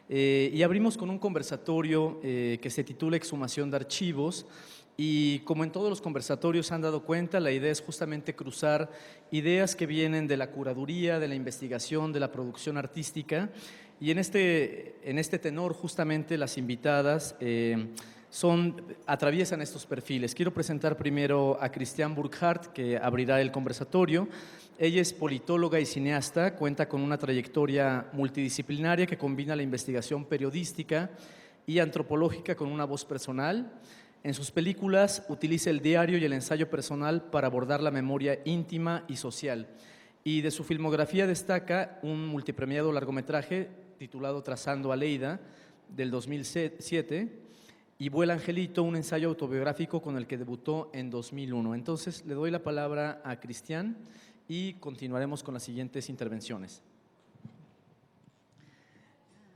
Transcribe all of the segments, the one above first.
Y abrimos con un conversatorio que se titula Exhumación de Archivos. Y como en todos los conversatorios se han dado cuenta, la idea es justamente cruzar ideas que vienen de la curaduría, de la investigación, de la producción artística. Y en este tenor, justamente las invitadas atraviesan estos perfiles. Quiero presentar primero a Christiane Burkhardt, que abrirá el conversatorio. Ella es politóloga y cineasta, cuenta con una trayectoria multidisciplinaria que combina la investigación periodística y antropológica con una voz personal. En sus películas utiliza el diario y el ensayo personal para abordar la memoria íntima y social. Y de su filmografía destaca un multipremiado largometraje titulado Trazando a Lleida, del 2007, y Vuela Angelito, un ensayo autobiográfico con el que debutó en 2001. Entonces, le doy la palabra a Christiane y continuaremos con las siguientes intervenciones.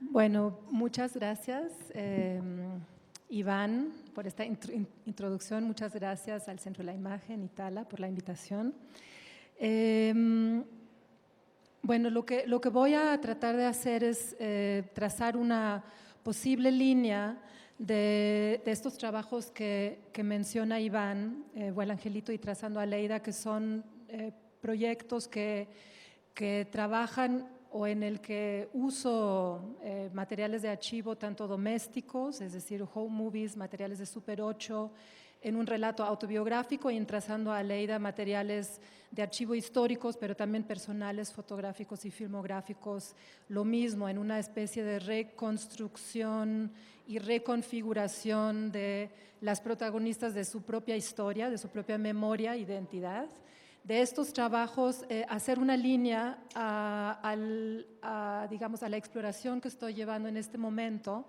Bueno, muchas gracias, Iván, por esta introducción. Muchas gracias al Centro de la Imagen, Itala, por la invitación. Bueno, lo que voy a tratar de hacer es trazar una posible línea de estos trabajos que menciona Iván, Vuela Angelito y Trazando a Lleida, que son proyectos que trabajan o en el que uso materiales de archivo tanto domésticos, es decir, home movies, materiales de Super 8, en un relato autobiográfico y en Trazando a Lleida materiales de archivo históricos, pero también personales, fotográficos y filmográficos, lo mismo, en una especie de reconstrucción y reconfiguración de las protagonistas de su propia historia, de su propia memoria, identidad. De estos trabajos, hacer una línea digamos, a la exploración que estoy llevando en este momento,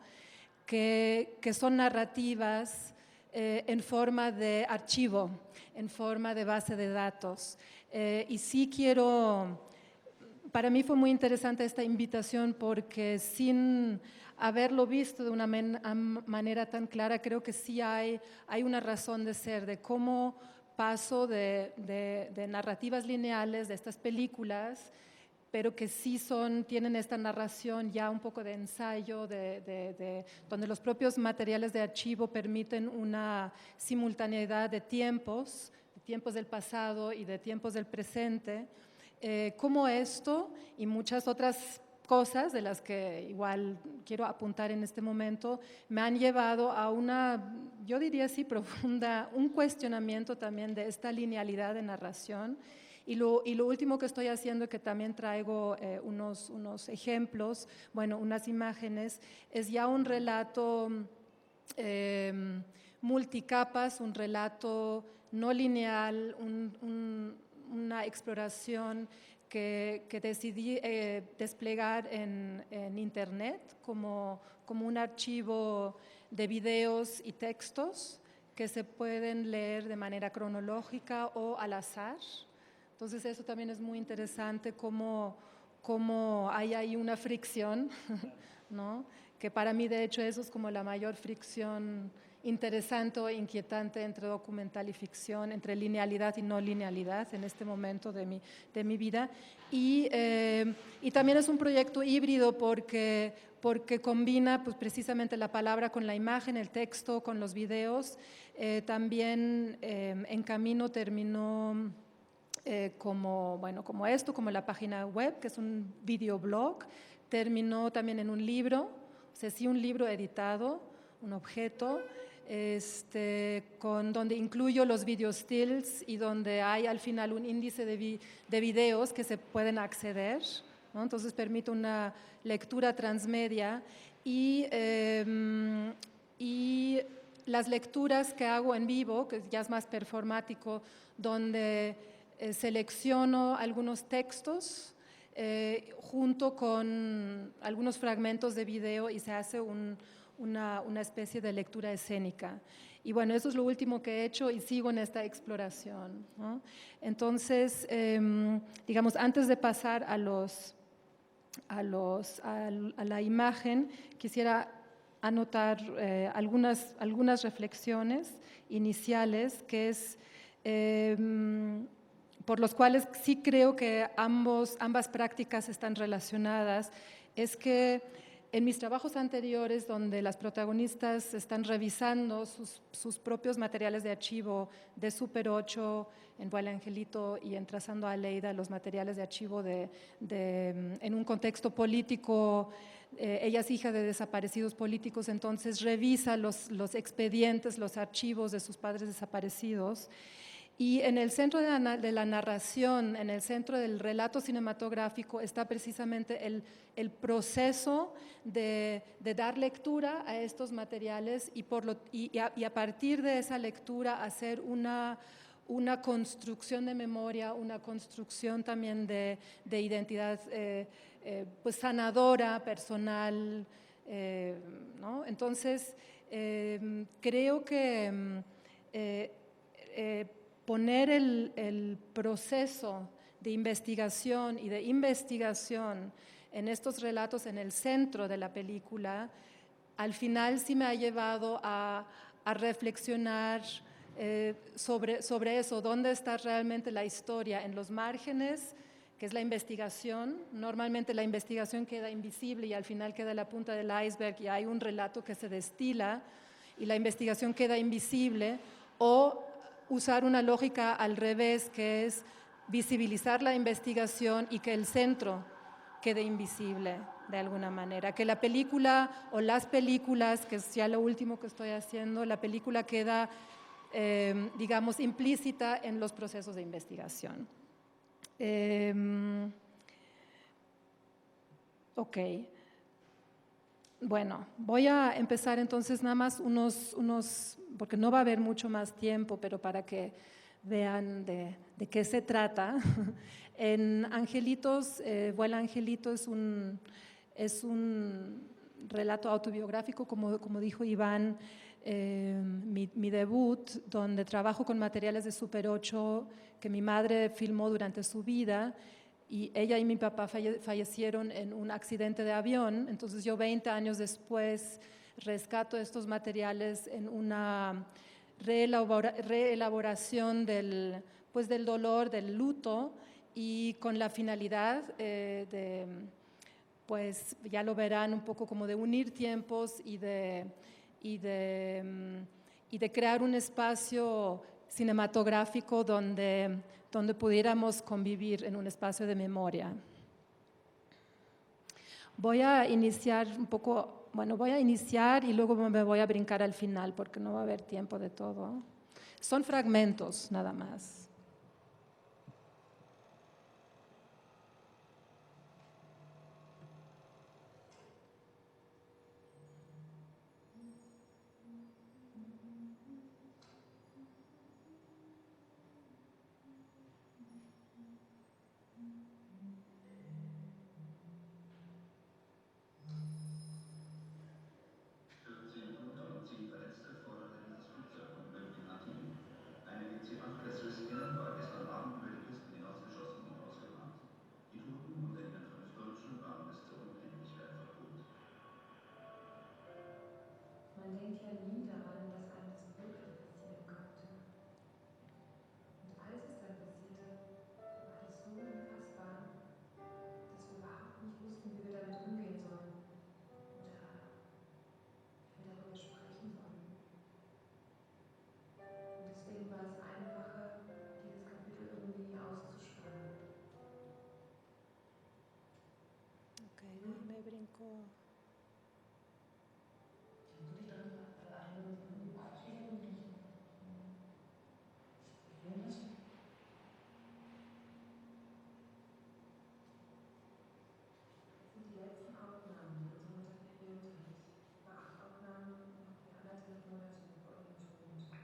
que son narrativas en forma de archivo, en forma de base de datos. Y sí para mí fue muy interesante esta invitación porque sin haberlo visto de una manera tan clara, creo que sí hay una razón de ser, de cómo paso de narrativas lineales, de estas películas, pero que sí tienen esta narración ya un poco de ensayo, donde los propios materiales de archivo permiten una simultaneidad de tiempos del pasado y de tiempos del presente, como esto y muchas otras cosas de las que igual quiero apuntar en este momento, me han llevado a yo diría así, un cuestionamiento también de esta linealidad de narración. Y lo último que estoy haciendo, que también traigo unos ejemplos, bueno, unas imágenes, es ya un relato multicapas, un relato no lineal, una exploración que decidí desplegar en Internet como un archivo de videos y textos que se pueden leer de manera cronológica o al azar. Entonces eso también es muy interesante, cómo hay ahí una fricción, ¿no? Que para mí de hecho eso es como la mayor fricción interesante o inquietante entre documental y ficción, entre linealidad y no linealidad en este momento de mi vida. Y también es un proyecto híbrido porque combina pues, precisamente la palabra con la imagen, el texto con los videos. También en camino terminó como la página web, que es un videoblog, terminó también en un libro, o sea, sí un libro editado, un objeto, donde incluyo los video stills y donde hay al final un índice de videos que se pueden acceder, ¿no? Entonces permite una lectura transmedia y las lecturas que hago en vivo, que ya es más performático, donde selecciono algunos textos junto con algunos fragmentos de video y se hace una especie de lectura escénica. Y bueno, eso es lo último que he hecho y sigo en esta exploración, ¿no? Entonces, digamos, antes de pasar a la imagen, quisiera anotar algunas reflexiones iniciales, que es por los cuales sí creo que ambas prácticas están relacionadas, es que en mis trabajos anteriores, donde las protagonistas están revisando sus propios materiales de archivo de Super 8, en Vuela Angelito y en Trazando a Aleida, los materiales de archivo en un contexto político, ella es hija de desaparecidos políticos, entonces revisa los expedientes, los archivos de sus padres desaparecidos. Y en el centro de la narración, en el centro del relato cinematográfico, está precisamente el proceso de dar lectura a estos materiales y a partir de esa lectura hacer una construcción de memoria, una construcción también de identidad pues sanadora, personal, ¿no? Entonces, creo que poner el proceso de investigación y de investigación en estos relatos en el centro de la película, al final sí me ha llevado a reflexionar sobre eso, dónde está realmente la historia, en los márgenes, que es la investigación. Normalmente la investigación queda invisible y al final queda la punta del iceberg y hay un relato que se destila y la investigación queda invisible, o usar una lógica al revés, que es visibilizar la investigación y que el centro quede invisible de alguna manera, que la película o las películas, que es ya lo último que estoy haciendo, la película queda, digamos, implícita en los procesos de investigación. Ok. Bueno, voy a empezar entonces nada más porque no va a haber mucho más tiempo, pero para que vean de qué se trata. En Angelitos, Vuela Angelito es un relato autobiográfico, como dijo Iván, mi debut, donde trabajo con materiales de Super 8 que mi madre filmó durante su vida. Y ella y mi papá fallecieron en un accidente de avión, entonces yo 20 años después rescato estos materiales en una reelaboración del dolor, del luto, y con la finalidad pues ya lo verán, un poco como de unir tiempos y de crear un espacio cinematográfico donde pudiéramos convivir en un espacio de memoria. Voy a iniciar voy a iniciar y luego me voy a brincar al final porque no va a haber tiempo de todo. Son fragmentos nada más. Sie Verletzte forderte dieses Flugzeug von möglichen Antiken. Eine DC-8 war gestern Abend über die Küsten hinausgeschossen und ausgebrannt. Die Toten, unter ihnen 5 Deutsche, waren bis zur Unkenntlichkeit verpult. Man denkt ja nie daran, dass einem das wirklich passieren könnte. Und als es dann passierte, war das so unfassbar, dass wir überhaupt nicht wussten, wie wir damit umgehen sollen oder wie wir darüber sprechen sollen. Und deswegen war es einfacher, dieses Kapitel irgendwie auszusparen. Okay, me brinco. Die letzten Aufnahmen, die unsere Mutter gefilmt hat. Über 8 Aufnahmen noch für 1,5 Monate, bevor wir ihn schoben mussten.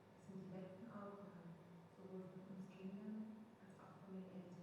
Das sind die letzten Aufnahmen, sowohl von uns Kindern als auch von den Eltern.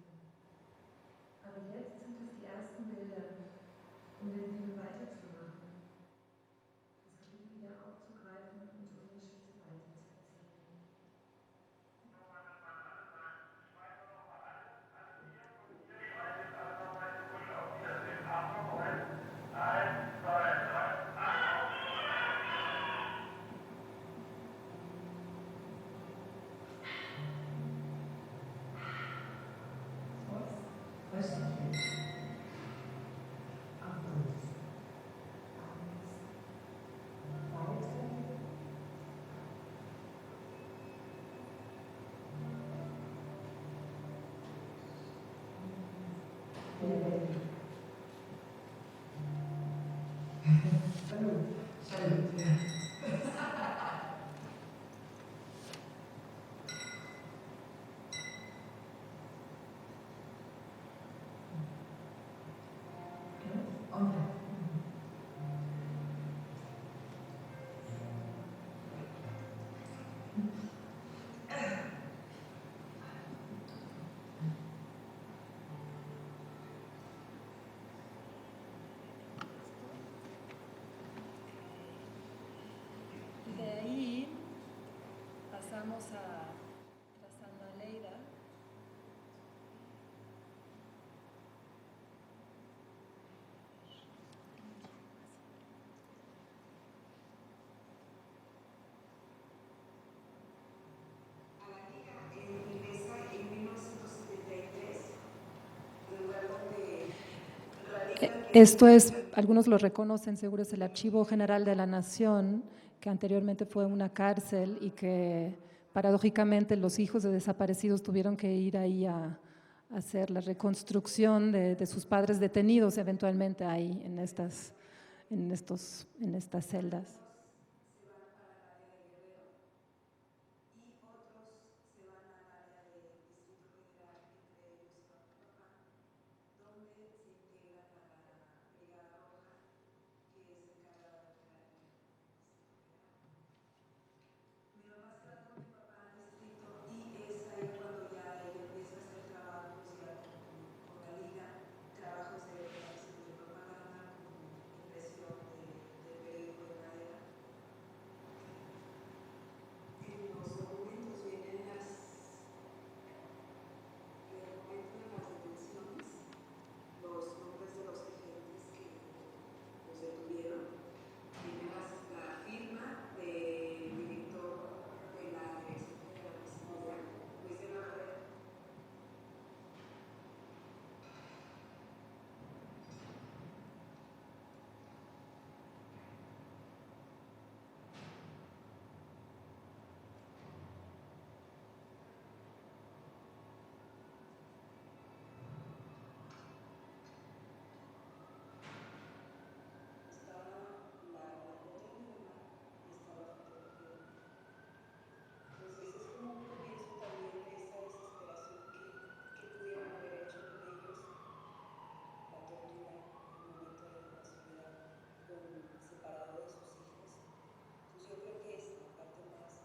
Y de ahí pasamos a trazando a Leida. A la liga ingresa en 1973, lugar donde radica Esto es, algunos lo reconocen, seguro es el Archivo General de la Nación, que anteriormente fue una cárcel y que paradójicamente los hijos de desaparecidos tuvieron que ir ahí a hacer la reconstrucción de sus padres detenidos eventualmente ahí en estas celdas. se van para el área de Guerrero y otros se van al área del Distrito Federal, entre ellos se va mi papá, donde se integran a la Brigada Roja, que es encargada de operar en el Distrito Federal. Mi mamá se va con mi papá al distrito y es ahí cuando ya ella empieza a hacer trabajos ya con la liga, trabajos de propaganda, como impresión de periódico de madera. En los documentos vienen las dimensiones, los nombres de los agentes que los detuvieron, viene la firma del director de la Dirección General de Seguridad, Luis de la Red. Está la foto de mi mamá y está la fotografía de mi papá. Entonces es como un comienzo también de esta desesperación que pudieron haber hecho con ellos, la tortura en un momento de la soledad, separado de sus hijos. Entonces yo creo que es la parte más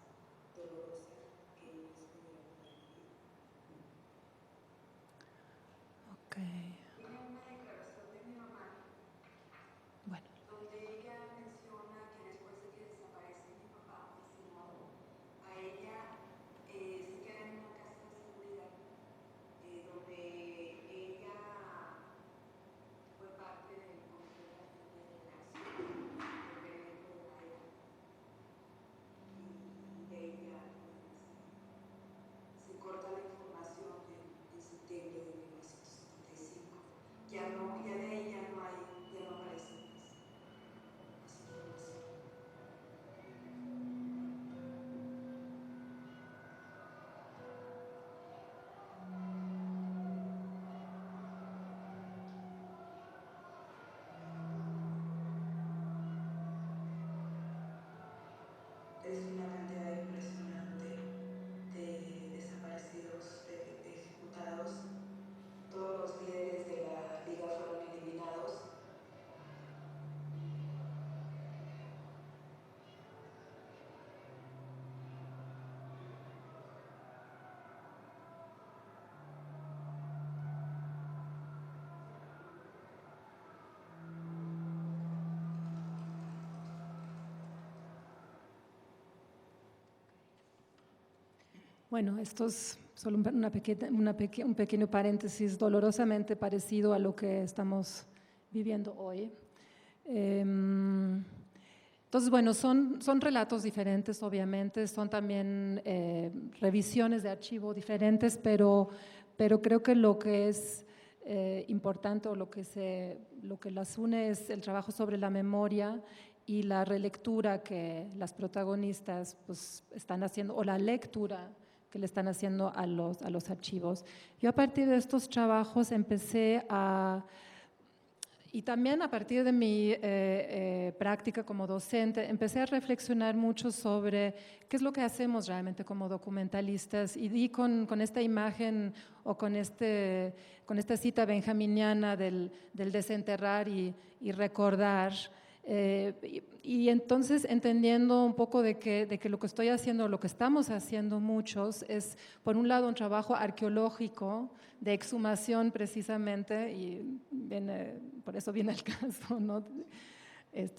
dolorosa que ellos pudieron haber vivido. Okay. Tiene una declaración de mi mamá Bueno. donde ella menciona que después de que desaparece mi papá asesinado, a ella se queda en una casa de seguridad donde ella fue parte del comité de redacción del periódico de la era y de ella se corta la información en septiembre de 1975. Ya de ahí ya no aparece más información. Es una cantidad impresionante de desaparecidos, de ejecutados. Todos los líderes de la liga fueron eliminados. Bueno, esto es solo un pequeño paréntesis dolorosamente parecido a lo que estamos viviendo hoy. Entonces, bueno, son relatos diferentes, obviamente, son también revisiones de archivo diferentes, pero creo que lo que es importante, o lo que las une es el trabajo sobre la memoria y la relectura que las protagonistas pues, están haciendo, o la lectura que le están haciendo a los archivos. Yo a partir de estos trabajos empecé y también a partir de mi práctica como docente, empecé a reflexionar mucho sobre qué es lo que hacemos realmente como documentalistas, y di con esta imagen o con esta cita benjaminiana del desenterrar y recordar. Y entonces entendiendo un poco de que lo que estoy haciendo, lo que estamos haciendo muchos, es por un lado un trabajo arqueológico de exhumación precisamente, y por eso viene el caso, ¿no?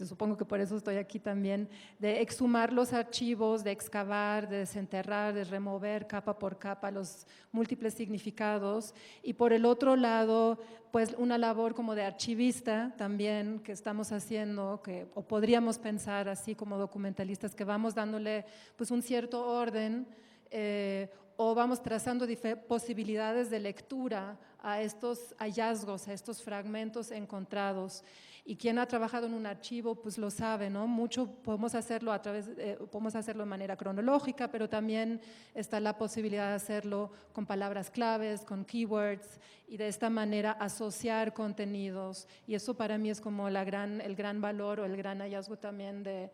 Supongo que por eso estoy aquí también, de exhumar los archivos, de excavar, de desenterrar, de remover capa por capa los múltiples significados, y por el otro lado, pues una labor como de archivista también que estamos haciendo, o podríamos pensar así como documentalistas, que vamos dándole pues un cierto orden, o vamos trazando posibilidades de lectura a estos hallazgos, a estos fragmentos encontrados. Y quien ha trabajado en un archivo pues lo sabe, ¿no? Mucho podemos hacerlo podemos hacerlo de manera cronológica, pero también está la posibilidad de hacerlo con palabras claves, con keywords, y de esta manera asociar contenidos. Y eso para mí es como el gran valor o el gran hallazgo también del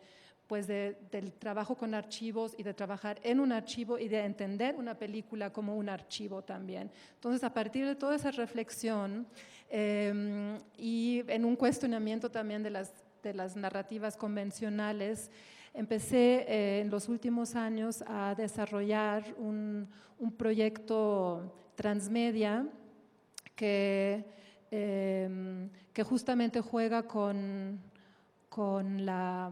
trabajo con archivos, y de trabajar en un archivo y de entender una película como un archivo también. Entonces, a partir de toda esa reflexión y en un cuestionamiento también de las narrativas convencionales, empecé en los últimos años a desarrollar un proyecto transmedia que justamente juega con la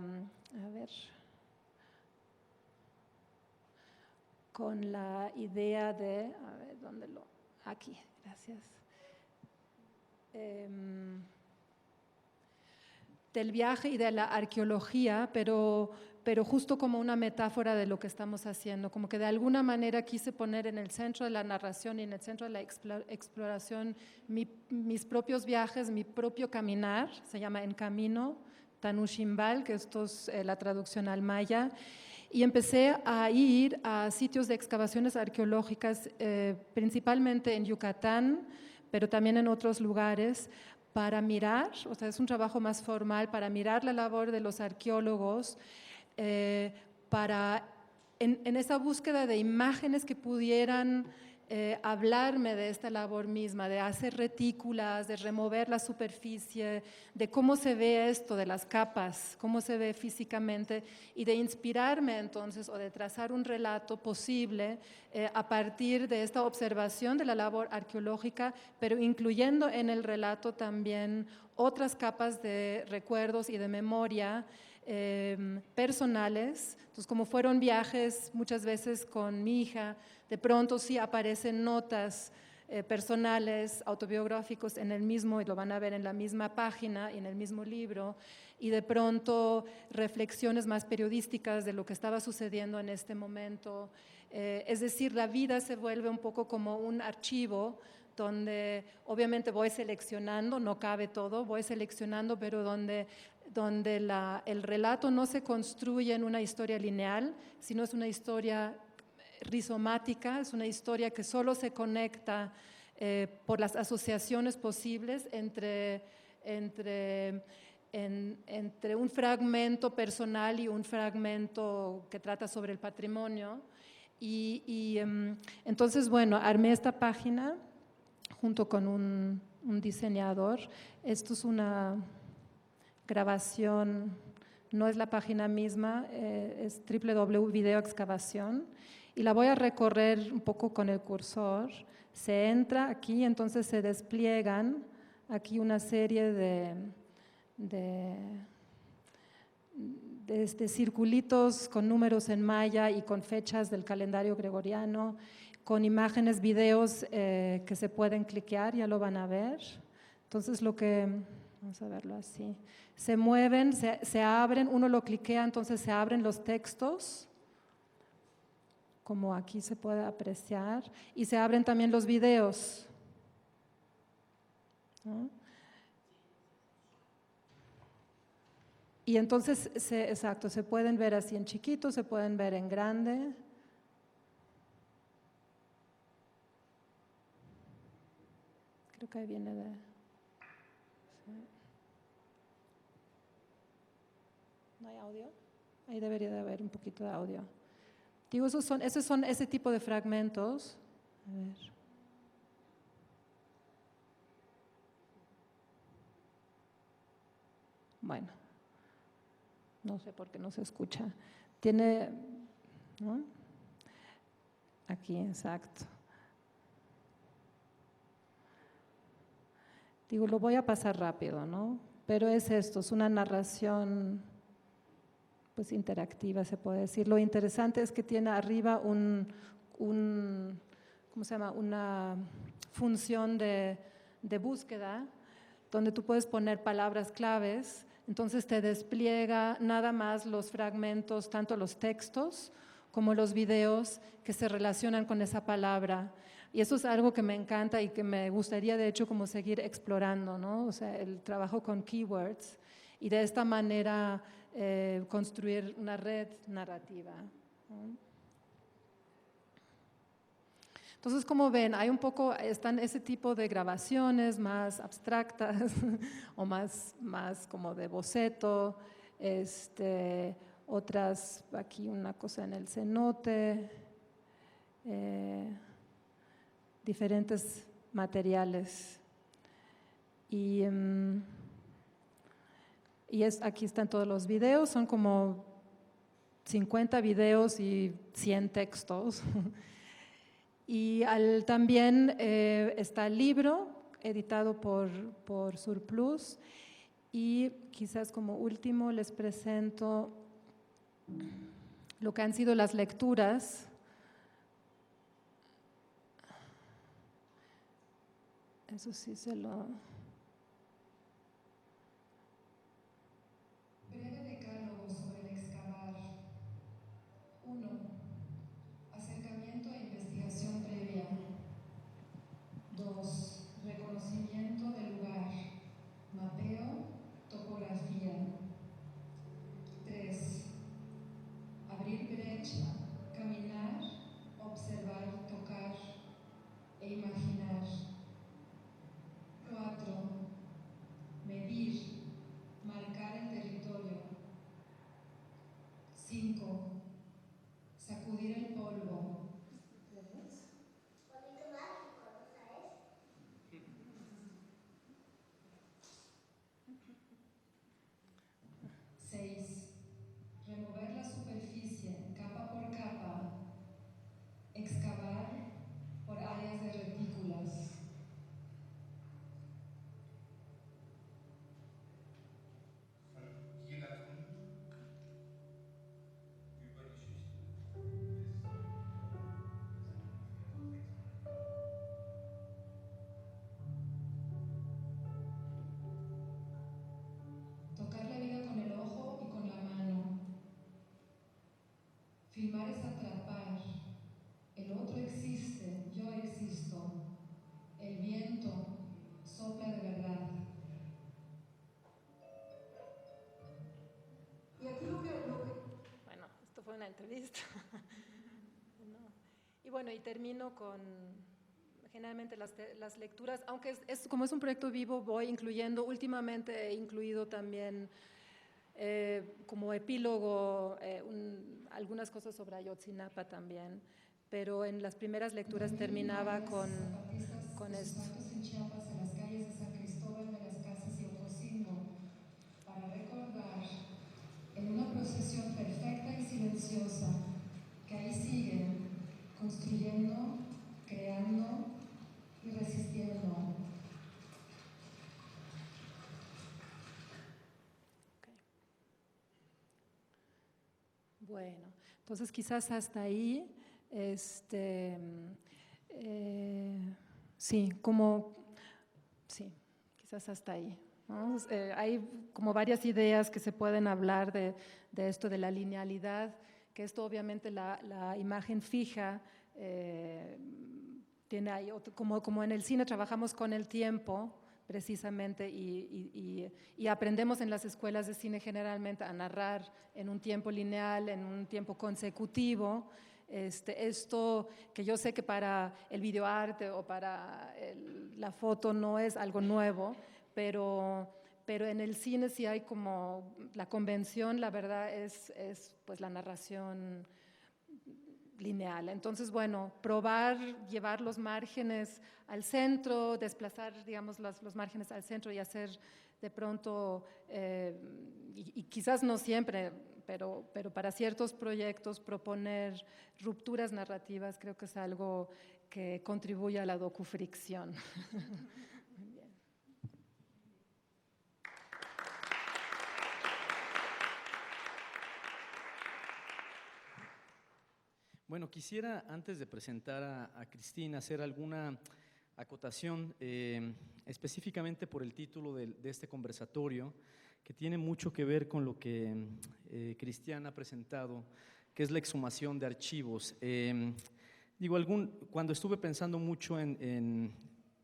idea de, aquí, gracias, del viaje y de la arqueología, pero justo como una metáfora de lo que estamos haciendo, como que de alguna manera quise poner en el centro de la narración y en el centro de la exploración mis propios viajes, mi propio caminar, se llama En Camino, Tanushimbal, que esto es la traducción al maya, y empecé a ir a sitios de excavaciones arqueológicas, principalmente en Yucatán, pero también en otros lugares, para mirar, o sea, es un trabajo más formal, para mirar la labor de los arqueólogos, en esa búsqueda de imágenes que pudieran hablarme de esta labor misma, de hacer retículas, de remover la superficie, de cómo se ve esto, de las capas, cómo se ve físicamente, y de inspirarme entonces, o de trazar un relato posible a partir de esta observación de la labor arqueológica, pero incluyendo en el relato también otras capas de recuerdos y de memoria personales. Entonces, como fueron viajes muchas veces con mi hija, de pronto sí aparecen notas personales, autobiográficos en el mismo, y lo van a ver en la misma página y en el mismo libro, y de pronto reflexiones más periodísticas de lo que estaba sucediendo en este momento. Es decir, la vida se vuelve un poco como un archivo donde obviamente voy seleccionando, no cabe todo, voy seleccionando, pero donde el relato no se construye en una historia lineal, sino es una historia rizomática, es una historia que solo se conecta por las asociaciones posibles entre un fragmento personal y un fragmento que trata sobre el patrimonio. Entonces, bueno, armé esta página junto con un diseñador. Esto es una grabación, no es la página misma, es www.videoexcavación, y la voy a recorrer un poco con el cursor. Se entra aquí, entonces se despliegan aquí una serie de circulitos con números en maya y con fechas del calendario gregoriano, con imágenes, videos que se pueden cliquear, ya lo van a ver. Entonces vamos a verlo así, se mueven, se abren, uno lo cliquea, entonces se abren los textos, como aquí se puede apreciar, y se abren también los videos. ¿no? Y entonces, exacto, se pueden ver así en chiquito, se pueden ver en grande. Creo que ahí viene de… Sí. ¿No hay audio? Ahí debería de haber un poquito de audio. Digo, esos son ese tipo de fragmentos. A ver. Bueno, no sé por qué no se escucha. Tiene, ¿no? Aquí, exacto. Digo, lo voy a pasar rápido, ¿no? Pero es esto, es una narración pues interactiva, se puede decir. Lo interesante es que tiene arriba ¿cómo se llama? Una función de búsqueda, donde tú puedes poner palabras claves, entonces te despliega nada más los fragmentos, tanto los textos como los videos que se relacionan con esa palabra. Y eso es algo que me encanta y que me gustaría de hecho como seguir explorando, ¿no? O sea, el trabajo con keywords y de esta manera construir una red narrativa, ¿no? Entonces, como ven, hay un poco, están ese tipo de grabaciones más abstractas o más como de boceto, otras, aquí una cosa en el cenote, diferentes materiales. Y aquí están todos los videos, son como 50 videos y 100 textos. Y también está el libro editado por Surplus. Y quizás como último les presento lo que han sido las lecturas. Eso sí se lo… Breve decálogo sobre el excavar. 1. Acercamiento e investigación previa. 2. Reconocimiento del lugar. Mapeo, topografía. 3. Abrir brecha, caminar, observar, tocar e imaginar. 4. Medir, marcar el territorio. 5. Sacudir el polvo. Bonito mágico, ¿no sabes? 6. Remover la superficie capa por capa. Excavar por áreas de retículas. Verjägertum über die Schichten des Tocar la vida con el ojo y con la mano. Filmar es atrapar. El otro existe, yo existo. El viento sopla de verdad. Y aquí lo que… Bueno, esto fue una entrevista. No. Y bueno, y termino con generalmente las lecturas, aunque como es un proyecto vivo, voy incluyendo, últimamente he incluido también como epílogo algunas cosas sobre Ayotzinapa también, pero en las primeras lecturas terminaba con esto. Zapatos en Chiapas, en las calles de San Cristóbal de las Casas y Ocosingo, para recordar en una procesión perfecta y silenciosa que ahí siguen construyendo, creando y resistiendo. Okay. Bueno, entonces quizás hasta ahí, sí, quizás hasta ahí, ¿no? Hay como varias ideas que se pueden hablar de esto de la linealidad, que esto obviamente la imagen fija tiene ahí, como en el cine trabajamos con el tiempo, precisamente, y aprendemos en las escuelas de cine generalmente a narrar en un tiempo lineal, en un tiempo consecutivo. Esto que yo sé que para el videoarte o para la foto no es algo nuevo, pero en el cine sí hay como la convención, la verdad es pues la narración lineal. Entonces, bueno, probar, llevar los márgenes al centro, desplazar, digamos, los márgenes al centro y hacer de pronto, y quizás no siempre, pero para ciertos proyectos proponer rupturas narrativas creo que es algo que contribuye a la docufricción. Bueno, quisiera antes de presentar a Cristina hacer alguna acotación específicamente por el título de este conversatorio, que tiene mucho que ver con lo que Cristian ha presentado, que es la exhumación de archivos. Cuando estuve pensando mucho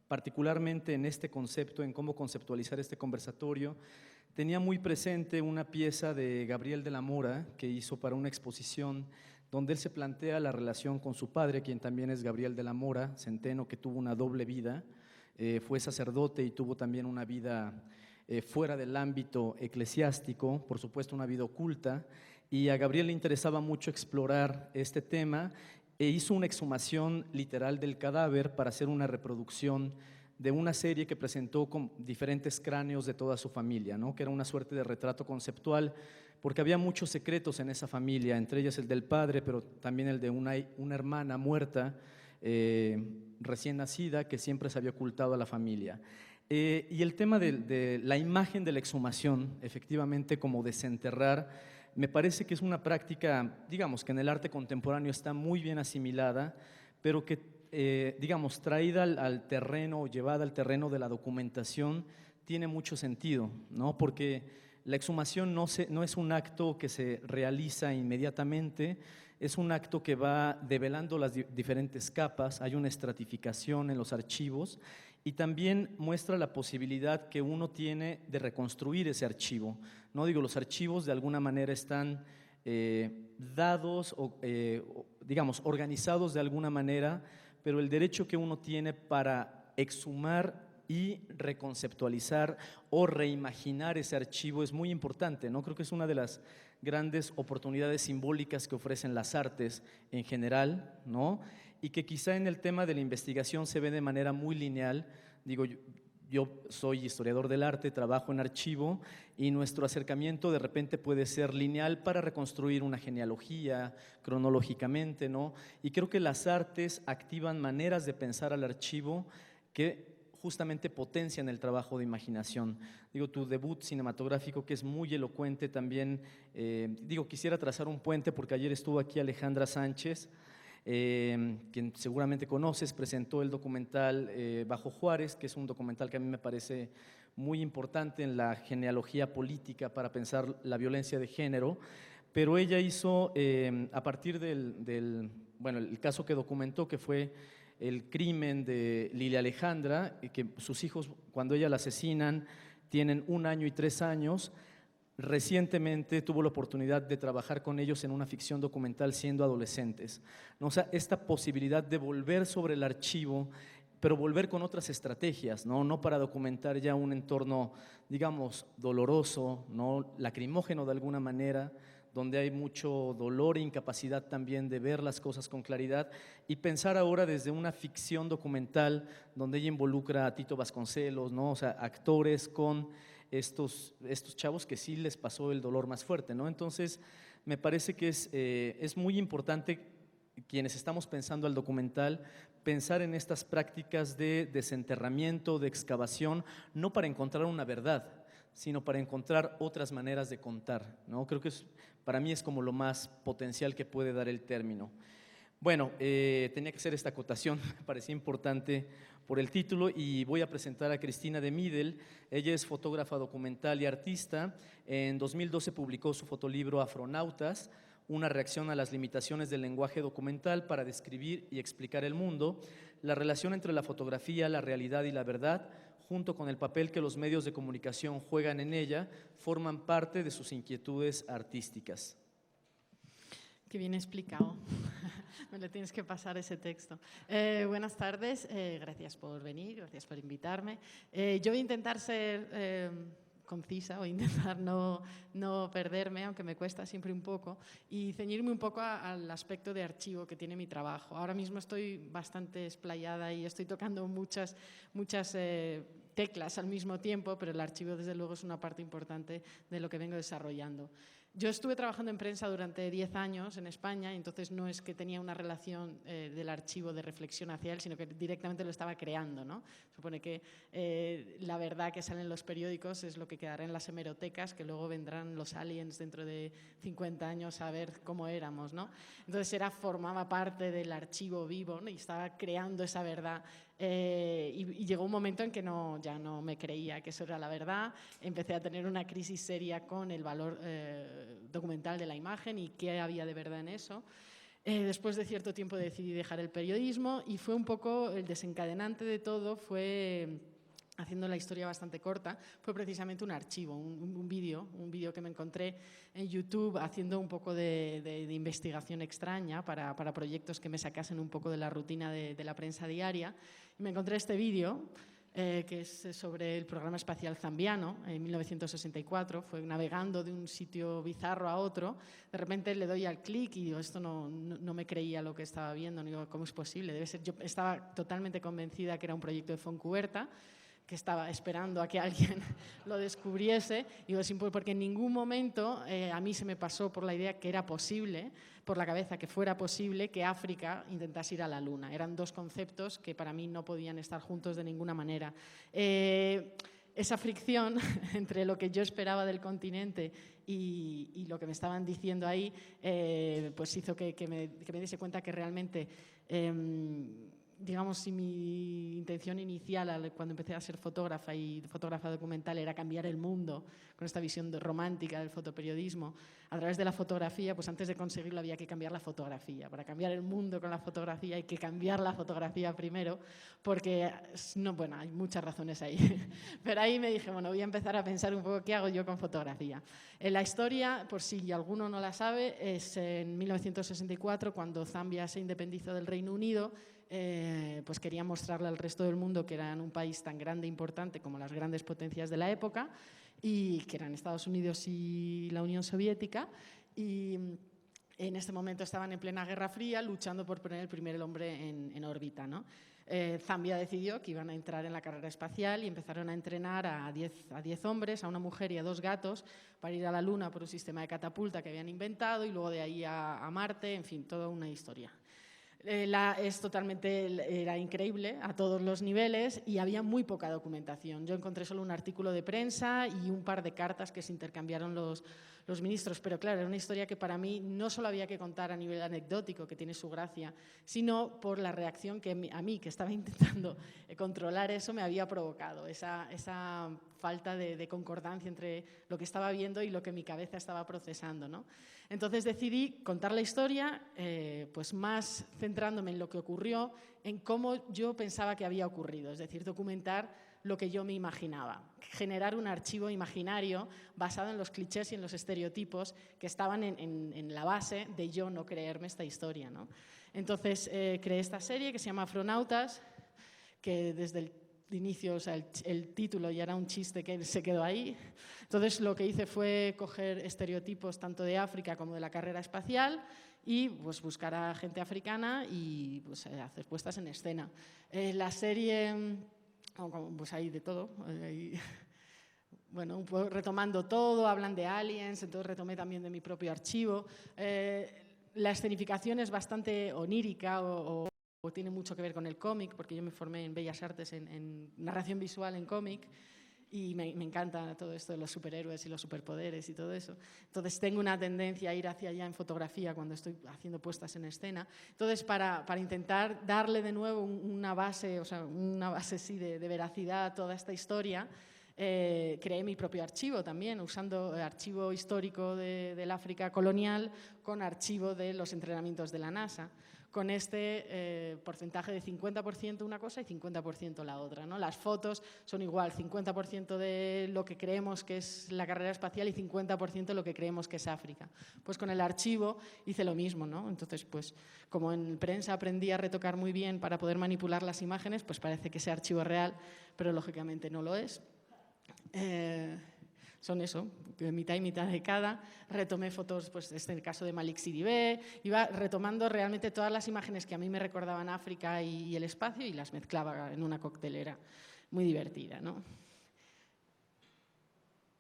particularmente en este concepto, en cómo conceptualizar este conversatorio, tenía muy presente una pieza de Gabriel de la Mora que hizo para una exposición donde él se plantea la relación con su padre, quien también es Gabriel de la Mora, centeno, que tuvo una doble vida, fue sacerdote y tuvo también una vida fuera del ámbito eclesiástico, por supuesto una vida oculta, y a Gabriel le interesaba mucho explorar este tema e hizo una exhumación literal del cadáver para hacer una reproducción de una serie que presentó con diferentes cráneos de toda su familia, ¿no? Que era una suerte de retrato conceptual, porque había muchos secretos en esa familia, entre ellas el del padre, pero también el de una hermana muerta, recién nacida, que siempre se había ocultado a la familia. Y el tema de la imagen de la exhumación, efectivamente como desenterrar, me parece que es una práctica, digamos, que en el arte contemporáneo está muy bien asimilada, pero que, digamos, traída al terreno o llevada al terreno de la documentación, tiene mucho sentido, ¿no? Porque la exhumación no es un acto que se realiza inmediatamente, es un acto que va develando las diferentes capas, hay una estratificación en los archivos y también muestra la posibilidad que uno tiene de reconstruir ese archivo. No digo, los archivos de alguna manera están dados o, digamos, organizados de alguna manera, pero el derecho que uno tiene para exhumar y reconceptualizar o reimaginar ese archivo es muy importante, ¿no? Creo que es una de las grandes oportunidades simbólicas que ofrecen las artes en general, ¿no? Y que quizá en el tema de la investigación se ve de manera muy lineal. Digo, yo soy historiador del arte, trabajo en archivo y nuestro acercamiento de repente puede ser lineal para reconstruir una genealogía cronológicamente, ¿no? Y creo que las artes activan maneras de pensar al archivo que justamente potencian el trabajo de imaginación. Digo, tu debut cinematográfico, que es muy elocuente también, quisiera trazar un puente porque ayer estuvo aquí Alejandra Sánchez, quien seguramente conoces, presentó el documental Bajo Juárez, que es un documental que a mí me parece muy importante en la genealogía política para pensar la violencia de género, pero ella hizo, a partir el caso que documentó, que fue el crimen de Lilia Alejandra, que sus hijos, cuando ella la asesinan, tienen 1 año y 3 años. Recientemente tuvo la oportunidad de trabajar con ellos en una ficción documental siendo adolescentes, ¿no? O sea, esta posibilidad de volver sobre el archivo, pero volver con otras estrategias, no para documentar ya un entorno, digamos, doloroso, ¿no? Lacrimógeno de alguna manera, donde hay mucho dolor e incapacidad también de ver las cosas con claridad, y pensar ahora desde una ficción documental donde ella involucra a Tito Vasconcelos, ¿no? O sea, actores con estos chavos que sí les pasó el dolor más fuerte, ¿no? Entonces, me parece que es muy importante, quienes estamos pensando el documental, pensar en estas prácticas de desenterramiento, de excavación, no para encontrar una verdad, sino para encontrar otras maneras de contar, ¿no? Creo que para mí es como lo más potencial que puede dar el término. Bueno, tenía que hacer esta acotación, me parecía importante por el título, y voy a presentar a Cristina de Midel. Ella es fotógrafa documental y artista. En 2012 publicó su fotolibro Afronautas, una reacción a las limitaciones del lenguaje documental para describir y explicar el mundo. la relación entre la fotografía, la realidad y la verdad, junto con el papel que los medios de comunicación juegan en ella, forman parte de sus inquietudes artísticas. Qué bien explicado. Me lo tienes que pasar ese texto. Buenas tardes, gracias por venir, gracias por invitarme. Yo voy a intentar ser concisa, voy a intentar no perderme, aunque me cuesta siempre un poco, y ceñirme un poco al aspecto de archivo que tiene mi trabajo. Ahora mismo estoy bastante explayada y estoy tocando muchas teclas al mismo tiempo, pero el archivo desde luego es una parte importante de lo que vengo desarrollando. Yo estuve trabajando en prensa durante 10 años en España, y entonces no es que tenía una relación del archivo de reflexión hacia él, sino que directamente lo estaba creando, ¿no? Supone que la verdad que sale en los periódicos es lo que quedará en las hemerotecas, que luego vendrán los aliens dentro de 50 años a ver cómo éramos, ¿no? Entonces formaba parte del archivo vivo, ¿no? Y estaba creando esa verdad. Y llegó un momento en que ya no me creía que eso era la verdad. Empecé a tener una crisis seria con el valor documental de la imagen y qué había de verdad en eso. Después de cierto tiempo decidí dejar el periodismo y fue un poco el desencadenante de todo, fue, haciendo la historia bastante corta, fue precisamente un archivo, un vídeo que me encontré en YouTube haciendo un poco de investigación extraña para proyectos que me sacasen un poco de la rutina de la prensa diaria. Y me encontré este vídeo, que es sobre el programa espacial zambiano, en 1964. Fue navegando de un sitio bizarro a otro. De repente le doy al clic y digo, esto no me creía lo que estaba viendo. Digo, ¿cómo es posible? Debe ser. Yo estaba totalmente convencida que era un proyecto de Fontcuberta, que estaba esperando a que alguien lo descubriese. Digo, porque en ningún momento a mí se me pasó por la idea que era posible, por la cabeza que fuera posible que África intentase ir a la Luna. Eran dos conceptos que para mí no podían estar juntos de ninguna manera. Esa fricción entre lo que yo esperaba del continente y lo que me estaban diciendo ahí, pues hizo que me diese cuenta que realmente digamos, si mi intención inicial cuando empecé a ser fotógrafa y fotógrafa documental era cambiar el mundo con esta visión romántica del fotoperiodismo, a través de la fotografía, pues antes de conseguirlo había que cambiar la fotografía. Para cambiar el mundo con la fotografía hay que cambiar la fotografía primero, porque, bueno, hay muchas razones ahí. Pero ahí me dije, bueno, voy a empezar a pensar un poco qué hago yo con fotografía. La historia, por si alguno no la sabe, es en 1964, cuando Zambia se independizó del Reino Unido. Pues quería mostrarle al resto del mundo que eran un país tan grande e importante como las grandes potencias de la época, y que eran Estados Unidos y la Unión Soviética, y en este momento estaban en plena Guerra Fría luchando por poner el primer hombre en órbita, ¿no? Zambia decidió que iban a entrar en la carrera espacial y empezaron a entrenar a 10 hombres, a una mujer y a 2 gatos para ir a la Luna por un sistema de catapulta que habían inventado, y luego de ahí a Marte, en fin, toda una historia. Era increíble a todos los niveles y había muy poca documentación. Yo encontré solo un artículo de prensa y un par de cartas que se intercambiaron los ministros, pero claro, era una historia que para mí no solo había que contar a nivel anecdótico, que tiene su gracia, sino por la reacción que a mí, que estaba intentando controlar eso, me había provocado, esa falta de concordancia entre lo que estaba viendo y lo que mi cabeza estaba procesando, ¿no? Entonces decidí contar la historia, pues más centrándome en lo que ocurrió, en cómo yo pensaba que había ocurrido, es decir, documentar lo que yo me imaginaba, generar un archivo imaginario basado en los clichés y en los estereotipos que estaban en la base de yo no creerme esta historia, ¿no? Entonces creé esta serie que se llama Afronautas, que desde el inicio, o sea, el título ya era un chiste que se quedó ahí. Entonces lo que hice fue coger estereotipos tanto de África como de la carrera espacial y pues buscar a gente africana y pues, hacer puestas en escena. La serie, pues hay de todo. Bueno, un poco retomando todo, hablan de aliens, entonces retomé también de mi propio archivo. La escenificación es bastante onírica o tiene mucho que ver con el cómic, porque yo me formé en Bellas Artes, en narración visual en cómic, y me encanta todo esto de los superhéroes y los superpoderes y todo eso. Entonces tengo una tendencia a ir hacia allá en fotografía cuando estoy haciendo puestas en escena. Entonces para intentar darle de nuevo una base, o sea, una base sí, de veracidad a toda esta historia, creé mi propio archivo también, usando archivo histórico del África colonial con archivo de los entrenamientos de la NASA. con este porcentaje de 50% una cosa y 50% la otra, ¿no? Las fotos son igual, 50% de lo que creemos que es la carrera espacial y 50% lo que creemos que es África. Pues con el archivo hice lo mismo, ¿no? Entonces, pues como en prensa aprendí a retocar muy bien para poder manipular las imágenes, pues parece que ese archivo es real, pero lógicamente no lo es. Son eso, mitad y mitad de cada. Retomé fotos, pues este es el caso de Malik Sidibé. Iba retomando realmente todas las imágenes que a mí me recordaban África y el espacio y las mezclaba en una coctelera muy divertida, ¿no?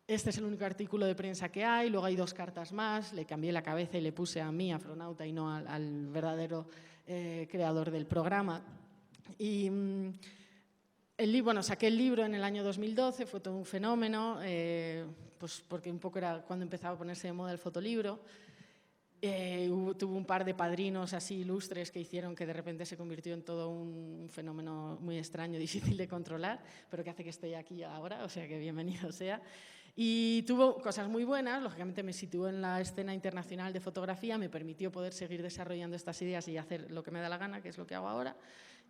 Este es el único artículo de prensa que hay, luego hay 2 cartas más, le cambié la cabeza y le puse a mí, astronauta, y no al verdadero creador del programa. Y bueno, saqué el libro en el año 2012, fue todo un fenómeno, pues porque un poco era cuando empezaba a ponerse de moda el fotolibro. Tuvo un par de padrinos así ilustres que hicieron que de repente se convirtió en todo un fenómeno muy extraño, difícil de controlar, pero que hace que esté aquí ahora, o sea que bienvenido sea. Y tuvo cosas muy buenas, lógicamente me situó en la escena internacional de fotografía, me permitió poder seguir desarrollando estas ideas y hacer lo que me da la gana, que es lo que hago ahora.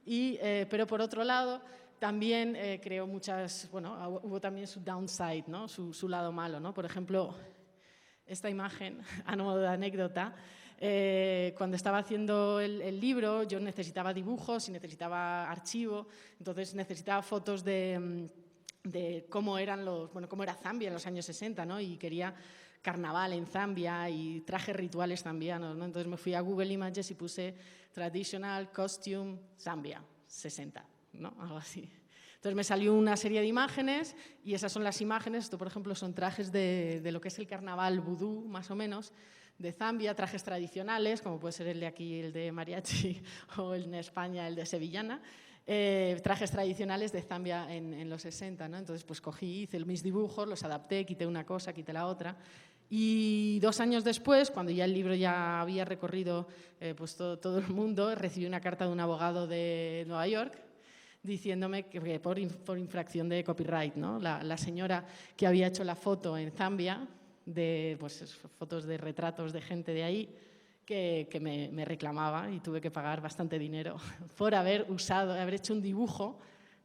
Pero por otro lado, también creó muchas, bueno, hubo también su downside, ¿no? Su lado malo, ¿no? Por ejemplo, esta imagen, a modo de anécdota, cuando estaba haciendo el libro yo necesitaba dibujos y necesitaba archivo, entonces necesitaba fotos de cómo eran cómo era Zambia en los años 60, ¿no? Y quería carnaval en Zambia y trajes rituales zambianos, ¿no? Entonces me fui a Google Images y puse Traditional Costume Zambia 60, ¿no? Algo así. Entonces me salió una serie de imágenes y esas son las imágenes. Esto, por ejemplo, son trajes de lo que es el carnaval vudú, más o menos, de Zambia, trajes tradicionales, como puede ser el de aquí, el de mariachi, o en España, el de sevillana. Trajes tradicionales de Zambia en los 60, ¿no? Entonces, pues cogí, hice mis dibujos, los adapté, quité una cosa, quité la otra. Y 2 años después, cuando ya el libro ya había recorrido pues todo el mundo, recibí una carta de un abogado de Nueva York diciéndome que por infracción de copyright, ¿no? La señora que había hecho la foto en Zambia, pues, fotos de retratos de gente de ahí, que me reclamaba y tuve que pagar bastante dinero por haber hecho un dibujo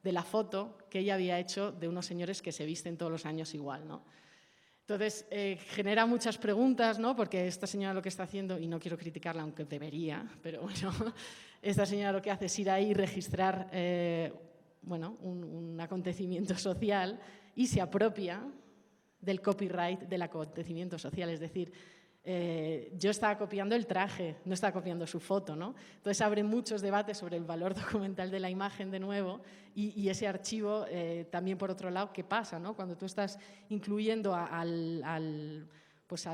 de la foto que ella había hecho de unos señores que se visten todos los años igual, ¿no? Entonces, genera muchas preguntas, ¿no? Porque esta señora lo que está haciendo, y no quiero criticarla, aunque debería, pero bueno, esta señora lo que hace es ir ahí y registrar un acontecimiento social y se apropia del copyright del acontecimiento social, es decir, yo estaba copiando el traje, no estaba copiando su foto, ¿no? Entonces abre muchos debates sobre el valor documental de la imagen de nuevo y ese archivo también por otro lado, ¿qué pasa, no? Cuando tú estás incluyendo al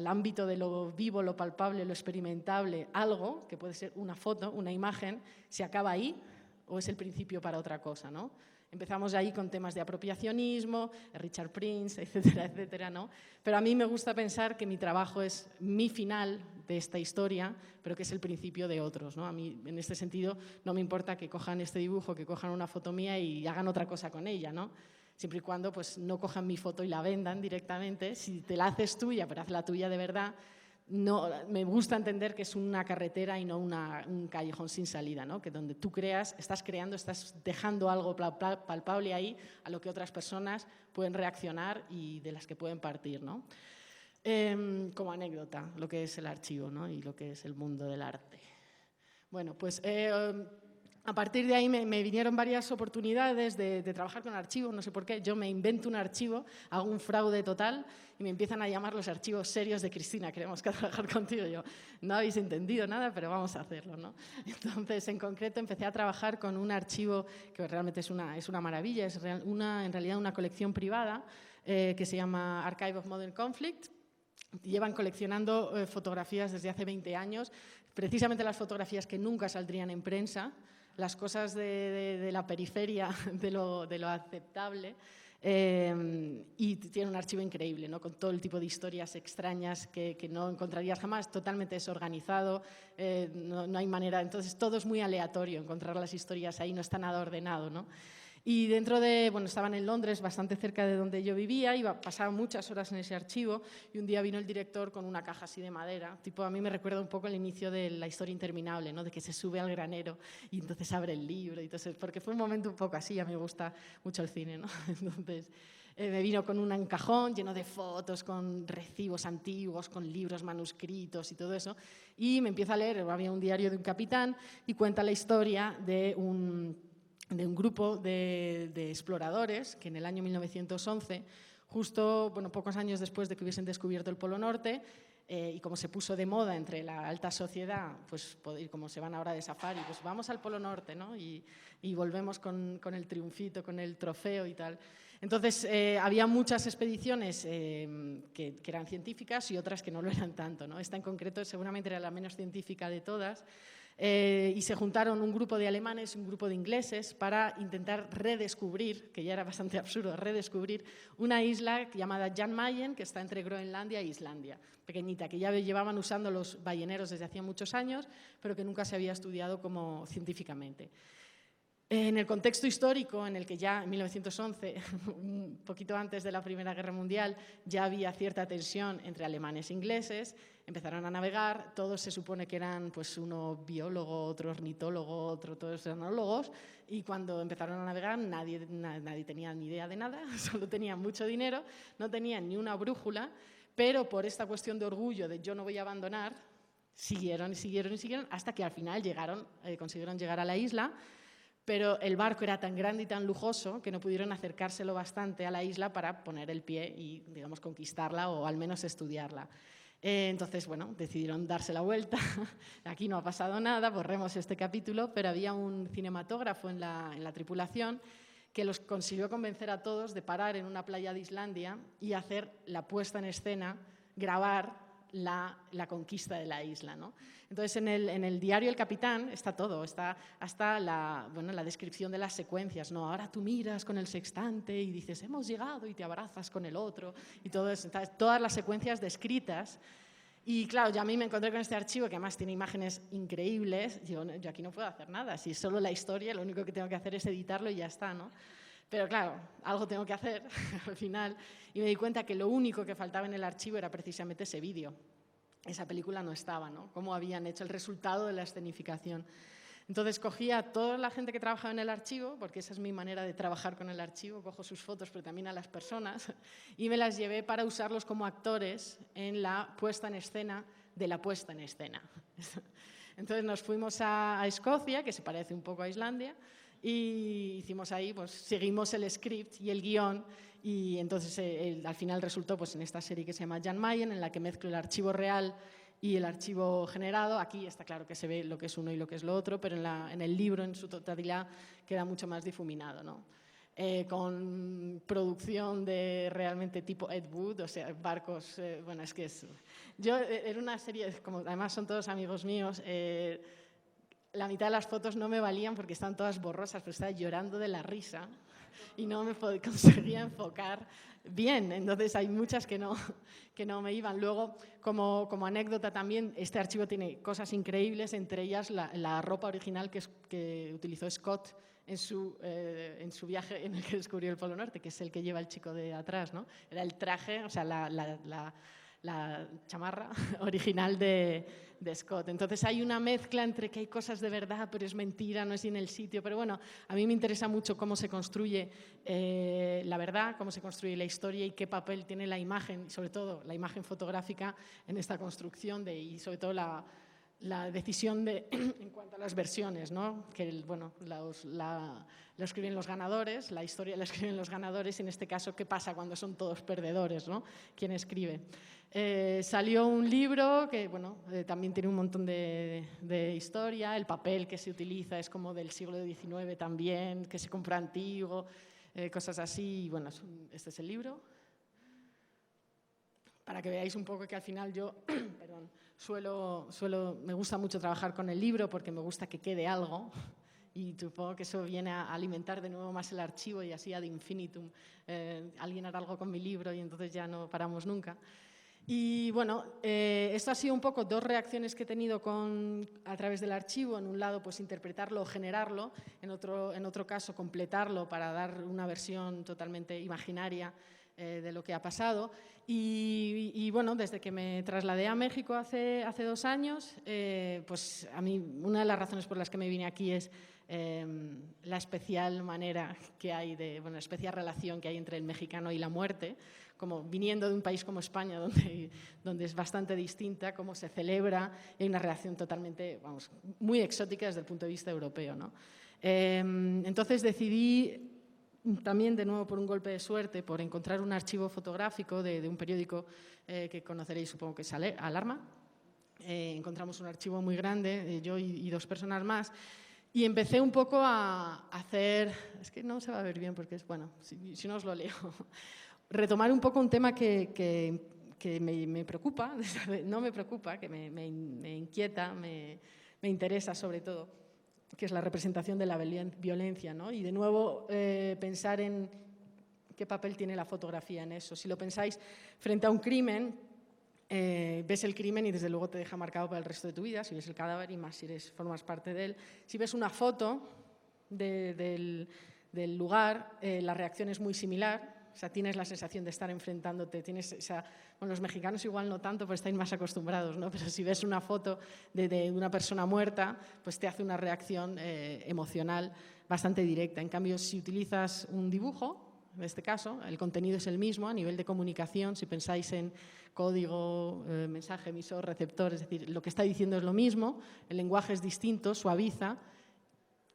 ámbito de lo vivo, lo palpable, lo experimentable, algo que puede ser una foto, una imagen, ¿se acaba ahí o es el principio para otra cosa, ¿no? Empezamos ahí con temas de apropiacionismo, Richard Prince, etcétera, etcétera, ¿no? Pero a mí me gusta pensar que mi trabajo es mi final de esta historia, pero que es el principio de otros, ¿no? A mí, en este sentido, no me importa que cojan este dibujo, que cojan una foto mía y hagan otra cosa con ella, ¿no? Siempre y cuando pues, no cojan mi foto y la vendan directamente. Si te la haces tuya, pero haz la tuya de verdad, no, me gusta entender que es una carretera y no un callejón sin salida, ¿no? Que donde tú estás creando, estás dejando algo palpable ahí a lo que otras personas pueden reaccionar y de las que pueden partir, ¿no? Como anécdota, lo que es el archivo, ¿no? Y lo que es el mundo del arte. Bueno, pues a partir de ahí me vinieron varias oportunidades de trabajar con archivos, no sé por qué. Yo me invento un archivo, hago un fraude total y me empiezan a llamar los archivos serios de Cristina. Queremos que trabajar contigo. Yo, no habéis entendido nada, pero vamos a hacerlo, ¿no? Entonces, en concreto, empecé a trabajar con un archivo que realmente es una maravilla, es en realidad una colección privada que se llama Archive of Modern Conflict. Llevan coleccionando fotografías desde hace 20 años, precisamente las fotografías que nunca saldrían en prensa, las cosas de la periferia de lo aceptable, y tiene un archivo increíble, ¿no? Con todo el tipo de historias extrañas que no encontrarías jamás, totalmente desorganizado, no hay manera, entonces todo es muy aleatorio, encontrar las historias ahí no está nada ordenado, ¿no? Y dentro de, bueno, estaban en Londres, bastante cerca de donde yo vivía, pasaba muchas horas en ese archivo y un día vino el director con una caja así de madera. Tipo, a mí me recuerda un poco el inicio de La historia interminable, ¿no? De que se sube al granero y entonces abre el libro. Y entonces, porque fue un momento un poco así, a mí me gusta mucho el cine, ¿no? Entonces, me vino con un cajón lleno de fotos, con recibos antiguos, con libros manuscritos y todo eso. Y me empieza a leer, había un diario de un capitán y cuenta la historia de un grupo de exploradores que en el año 1911, justo pocos años después de que hubiesen descubierto el Polo Norte, y como se puso de moda entre la alta sociedad, pues como se van ahora de safari, pues vamos al Polo Norte, ¿no? Y volvemos con el triunfito, con el trofeo y tal. Entonces, había muchas expediciones que eran científicas y otras que no lo eran tanto, ¿no? Esta en concreto seguramente era la menos científica de todas. Y se juntaron un grupo de alemanes y un grupo de ingleses para intentar redescubrir, que ya era bastante absurdo, redescubrir una isla llamada Jan Mayen, que está entre Groenlandia e Islandia, pequeñita, que ya llevaban usando los balleneros desde hacía muchos años, pero que nunca se había estudiado como científicamente. En el contexto histórico en el que ya en 1911, un poquito antes de la Primera Guerra Mundial, ya había cierta tensión entre alemanes e ingleses, empezaron a navegar, todos se supone que eran pues uno biólogo, otro ornitólogo, todos eran enólogos, y cuando empezaron a navegar nadie tenía ni idea de nada, solo tenían mucho dinero, no tenían ni una brújula, pero por esta cuestión de orgullo de yo no voy a abandonar, siguieron hasta que al final consiguieron llegar a la isla. Pero el barco era tan grande y tan lujoso que no pudieron acercárselo bastante a la isla para poner el pie y, digamos, conquistarla o al menos estudiarla. Entonces, bueno, decidieron darse la vuelta. Aquí no ha pasado nada, borremos este capítulo, pero había un cinematógrafo en la tripulación que los consiguió convencer a todos de parar en una playa de Islandia y hacer la puesta en escena, grabar la conquista de la isla, ¿no? Entonces, en el diario El Capitán está todo, está hasta la descripción de las secuencias, ¿no? Ahora tú miras con el sextante y dices, hemos llegado, y te abrazas con el otro, y todo eso, todas las secuencias descritas. Y claro, yo a mí me encontré con este archivo que además tiene imágenes increíbles. Yo aquí no puedo hacer nada, si es solo la historia, lo único que tengo que hacer es editarlo y ya está, ¿no? Pero claro, algo tengo que hacer al final. Y me di cuenta que lo único que faltaba en el archivo era precisamente ese vídeo. Esa película no estaba, ¿no? Cómo habían hecho el resultado de la escenificación. Entonces cogí a toda la gente que trabajaba en el archivo, porque esa es mi manera de trabajar con el archivo, cojo sus fotos, pero también a las personas, y me las llevé para usarlos como actores en la puesta en escena de la puesta en escena. Entonces nos fuimos a Escocia, que se parece un poco a Islandia, y hicimos ahí, pues seguimos el script y el guión, y entonces al final resultó pues, en esta serie que se llama Jan Mayen, en la que mezclo el archivo real y el archivo generado. Aquí está claro que se ve lo que es uno y lo que es lo otro, pero en el libro en su totalidad queda mucho más difuminado, ¿no? Con producción de realmente tipo Ed Wood, o sea, barcos, bueno, es que es... era una serie, como además son todos amigos míos, la mitad de las fotos no me valían porque están todas borrosas, pero estaba llorando de la risa y no me conseguía enfocar bien. Entonces hay muchas que no me iban. Luego, como anécdota también, este archivo tiene cosas increíbles, entre ellas la ropa original que utilizó Scott en su viaje en el que descubrió el Polo Norte, que es el que lleva el chico de atrás, ¿no? Era el traje, o sea, la chamarra original de Scott. Entonces hay una mezcla entre que hay cosas de verdad, pero es mentira, no es en el sitio. Pero bueno, a mí me interesa mucho cómo se construye la verdad, cómo se construye la historia y qué papel tiene la imagen, y sobre todo la imagen fotográfica en esta construcción y sobre todo la decisión en cuanto a las versiones, ¿no? Que lo escriben los ganadores, la historia la escriben los ganadores, y en este caso, ¿qué pasa cuando son todos perdedores, ¿no? ¿Quién escribe? Salió un libro que también tiene un montón de historia, el papel que se utiliza es como del siglo XIX también, que se compra antiguo, cosas así, y bueno, este es el libro. Para que veáis un poco que al final yo, perdón, me gusta mucho trabajar con el libro porque me gusta que quede algo, y supongo que eso viene a alimentar de nuevo más el archivo y así ad infinitum. Alguien hará algo con mi libro y entonces ya no paramos nunca. Y bueno, esto ha sido un poco 2 reacciones que he tenido a través del archivo. En un lado, pues interpretarlo, generarlo. En otro caso, completarlo para dar una versión totalmente imaginaria de lo que ha pasado. Y bueno, desde que me trasladé a México hace 2 años, pues a mí una de las razones por las que me vine aquí es la especial manera que hay la especial relación que hay entre el mexicano y la muerte, como viniendo de un país como España, donde es bastante distinta, cómo se celebra, y hay una relación totalmente, muy exótica desde el punto de vista europeo, ¿no? Entonces decidí, también de nuevo por un golpe de suerte, por encontrar un archivo fotográfico de un periódico que conoceréis, supongo que es Alarma. Encontramos un archivo muy grande, yo y 2 personas más, y empecé un poco a hacer, es que no se va a ver bien porque es, bueno, si no os lo leo, retomar un poco un tema que me preocupa, no me preocupa, que me inquieta, me interesa sobre todo, que es la representación de la violencia, ¿no? Y de nuevo pensar en qué papel tiene la fotografía en eso. Si lo pensáis frente a un crimen, ves el crimen y desde luego te deja marcado para el resto de tu vida, si ves el cadáver y más si formas parte de él. Si ves una foto del lugar, la reacción es muy similar. O sea, tienes la sensación de estar enfrentándote. Bueno, los mexicanos igual no tanto, porque estáis más acostumbrados, ¿no? Pero si ves una foto de una persona muerta, pues te hace una reacción emocional bastante directa. En cambio, si utilizas un dibujo, en este caso, el contenido es el mismo a nivel de comunicación. Si pensáis en código, mensaje, emisor, receptor, es decir, lo que está diciendo es lo mismo, el lenguaje es distinto, suaviza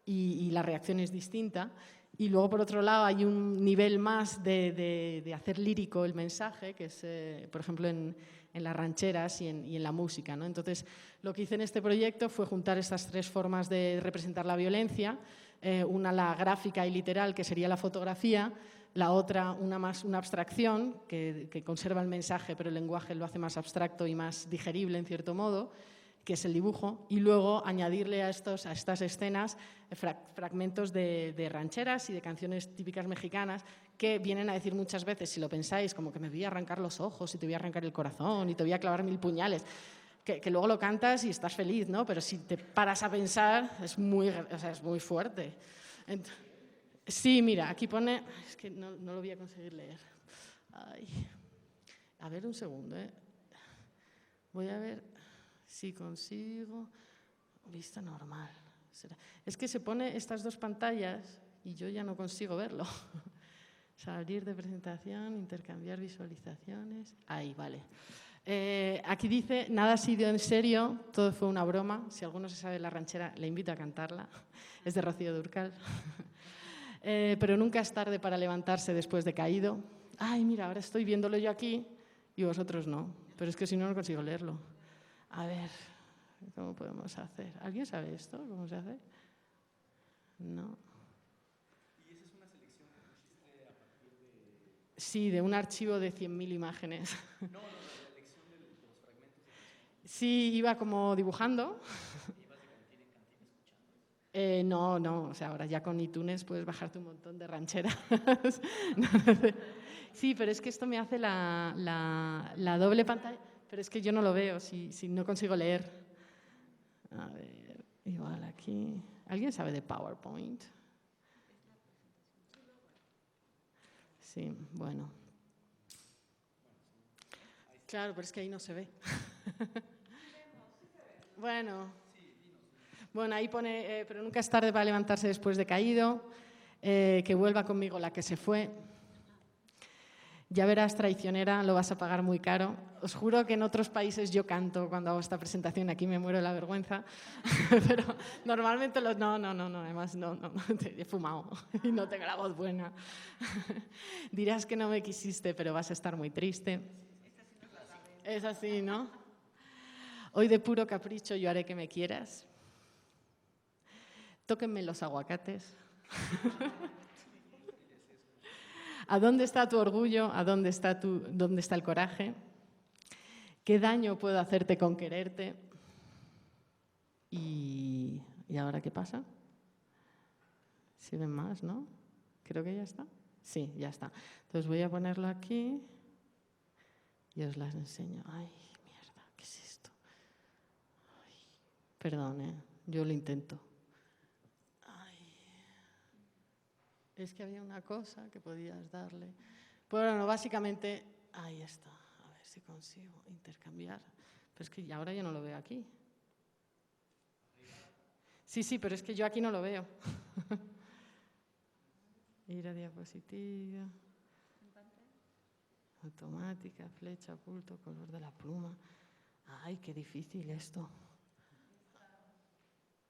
y la reacción es distinta. Y luego, por otro lado, hay un nivel más de hacer lírico el mensaje, que es, por ejemplo, en las rancheras y en la música, ¿no? Entonces, lo que hice en este proyecto fue juntar estas 3 formas de representar la violencia, una la gráfica y literal, que sería la fotografía, la otra una abstracción, que conserva el mensaje, pero el lenguaje lo hace más abstracto y más digerible, en cierto modo, que es el dibujo, y luego añadirle a estas escenas fragmentos de rancheras y de canciones típicas mexicanas que vienen a decir muchas veces, si lo pensáis, como que me voy a arrancar los ojos y te voy a arrancar el corazón y te voy a clavar 1000 puñales, que luego lo cantas y estás feliz, ¿no? Pero si te paras a pensar, es muy fuerte. Sí, mira, aquí pone, es que no lo voy a conseguir leer. Ay. A ver, un segundo, ¿eh? Voy a ver si consigo vista normal. Es que se pone estas 2 pantallas y yo ya no consigo verlo. Salir de presentación, intercambiar visualizaciones. Ahí, vale. Aquí dice, nada ha sido en serio, todo fue una broma. Si alguno se sabe la ranchera, le invito a cantarla. Es de Rocío Dúrcal. Pero nunca es tarde para levantarse después de caído. Ay, mira, ahora estoy viéndolo yo aquí y vosotros no. Pero es que si no, no consigo leerlo. A ver, ¿cómo podemos hacer? ¿Alguien sabe esto? ¿Cómo se hace? No. ¿Y esa es una selección que pusiste a partir de...? Sí, de un archivo de 100.000 imágenes. No, la elección de los fragmentos de canción. Sí, iba como dibujando. ¿Ibas de cantina en cantina escuchando? No, o sea, ahora ya con iTunes puedes bajarte un montón de rancheras. Sí, pero es que esto me hace la doble pantalla. Pero es que yo no lo veo, si no consigo leer. A ver, igual aquí. ¿Alguien sabe de PowerPoint? Sí, bueno. Claro, pero es que ahí no se ve. Bueno, ahí pone, pero nunca es tarde para levantarse después de caído, que vuelva conmigo la que se fue. Ya verás, traicionera, lo vas a pagar muy caro. Os juro que en otros países yo canto cuando hago esta presentación, aquí me muero de la vergüenza, pero normalmente no, además no, he fumado y no tengo la voz buena. Dirás que no me quisiste, pero vas a estar muy triste. Es así, ¿no? Hoy de puro capricho yo haré que me quieras. Tóquenme los aguacates. ¿A dónde está tu orgullo? ¿A dónde está el coraje? ¿Qué daño puedo hacerte con quererte? ¿Y ahora qué pasa? ¿Si ven más, no? Creo que ya está. Sí, ya está. Entonces voy a ponerlo aquí y os las enseño. Ay, mierda, ¿qué es esto? Ay, perdón, yo lo intento. Ay. Es que había una cosa que podías darle. Bueno, básicamente, ahí está. A ver si consigo intercambiar. Pero es que ahora yo no lo veo aquí. Sí, pero es que yo aquí no lo veo. Ir a diapositiva. Automática, flecha, oculto, color de la pluma. Ay, qué difícil esto.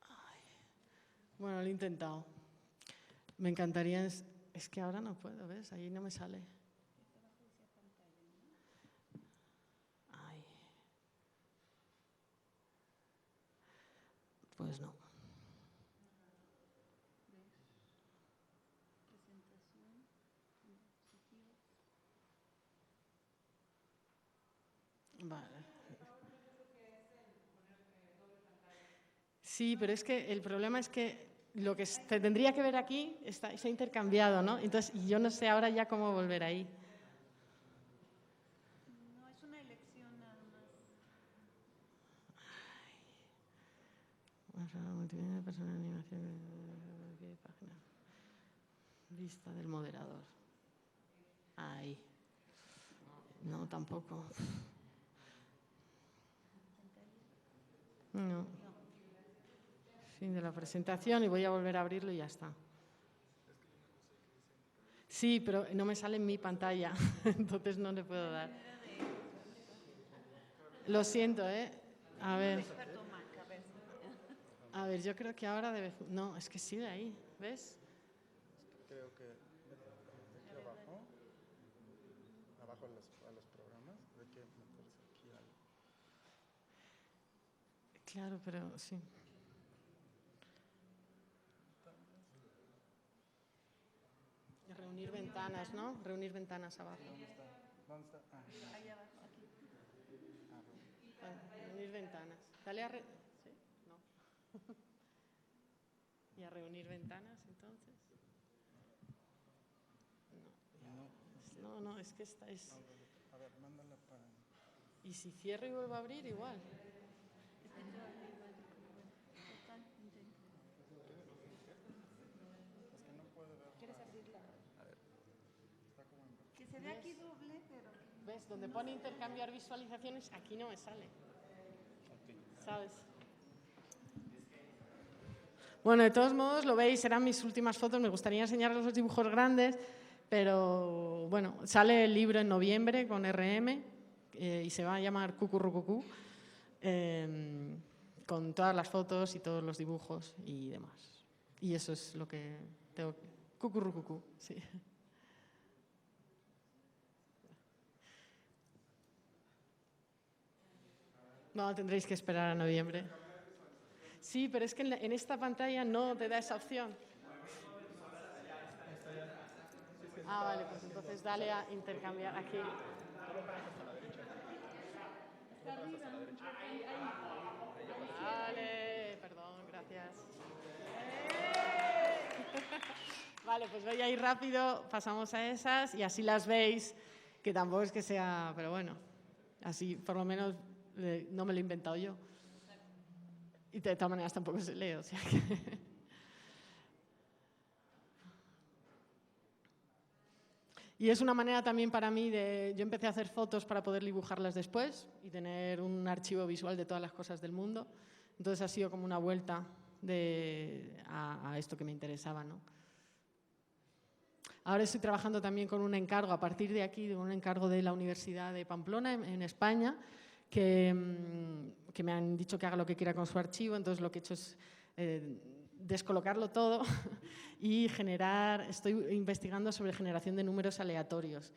Ay. Bueno, lo he intentado. Me encantaría... Es que ahora no puedo, ¿ves? Ahí no me sale. Ay. Pues no. Vale. Sí, pero es que el problema es que lo que se tendría que ver aquí se ha intercambiado, ¿no? Entonces, yo no sé ahora ya cómo volver ahí. No, es una elección nada más. Multimedia, persona de animación, página. Vista del moderador. Ahí. No, tampoco. No. Fin de la presentación y voy a volver a abrirlo y ya está. Sí, pero no me sale en mi pantalla, entonces no le puedo dar. Lo siento, ¿eh? A ver. A ver, yo creo que ahora debe... No, es que sigue ahí, ¿ves? Creo que aquí abajo a los programas, hay que meterse aquí algo. Claro, pero sí. Reunir ventanas, ¿no? Reunir ventanas abajo. ¿Dónde está? Ahí abajo, aquí. Reunir ventanas. Dale a... ¿Sí? No. ¿Y a reunir ventanas, entonces? No, es que esta es... A ver, mándala para... Y si cierro y vuelvo a abrir, igual. Es que no puedo ver. ¿Quieres abrirla? A ver. Está como en... Que se ve aquí doble, pero... ¿Ves? Donde pone intercambiar visualizaciones, aquí no me sale. ¿Sabes? Bueno, de todos modos, lo veis, eran mis últimas fotos. Me gustaría enseñaros los dibujos grandes, pero bueno, sale el libro en noviembre con RM y se va a llamar Cucurrucucú, con todas las fotos y todos los dibujos y demás. Y eso es lo que tengo. Cucurrucucú, sí. No, tendréis que esperar a noviembre. Sí, pero es que en esta pantalla no te da esa opción. Ah, vale, pues entonces dale a intercambiar aquí. Vale, perdón, gracias. Vale, pues voy a ir rápido, pasamos a esas y así las veis, que tampoco es que sea, pero bueno, así por lo menos no me lo he inventado yo. Y de todas maneras tampoco se lee, o sea que... Y es una manera también para mí de... Yo empecé a hacer fotos para poder dibujarlas después y tener un archivo visual de todas las cosas del mundo. Entonces ha sido como una vuelta a esto que me interesaba, ¿no? Ahora estoy trabajando también con un encargo, a partir de aquí, de un encargo de la Universidad de Pamplona, en España, que me han dicho que haga lo que quiera con su archivo. Entonces lo que he hecho es descolocarlo todo y estoy investigando sobre generación de números aleatorios.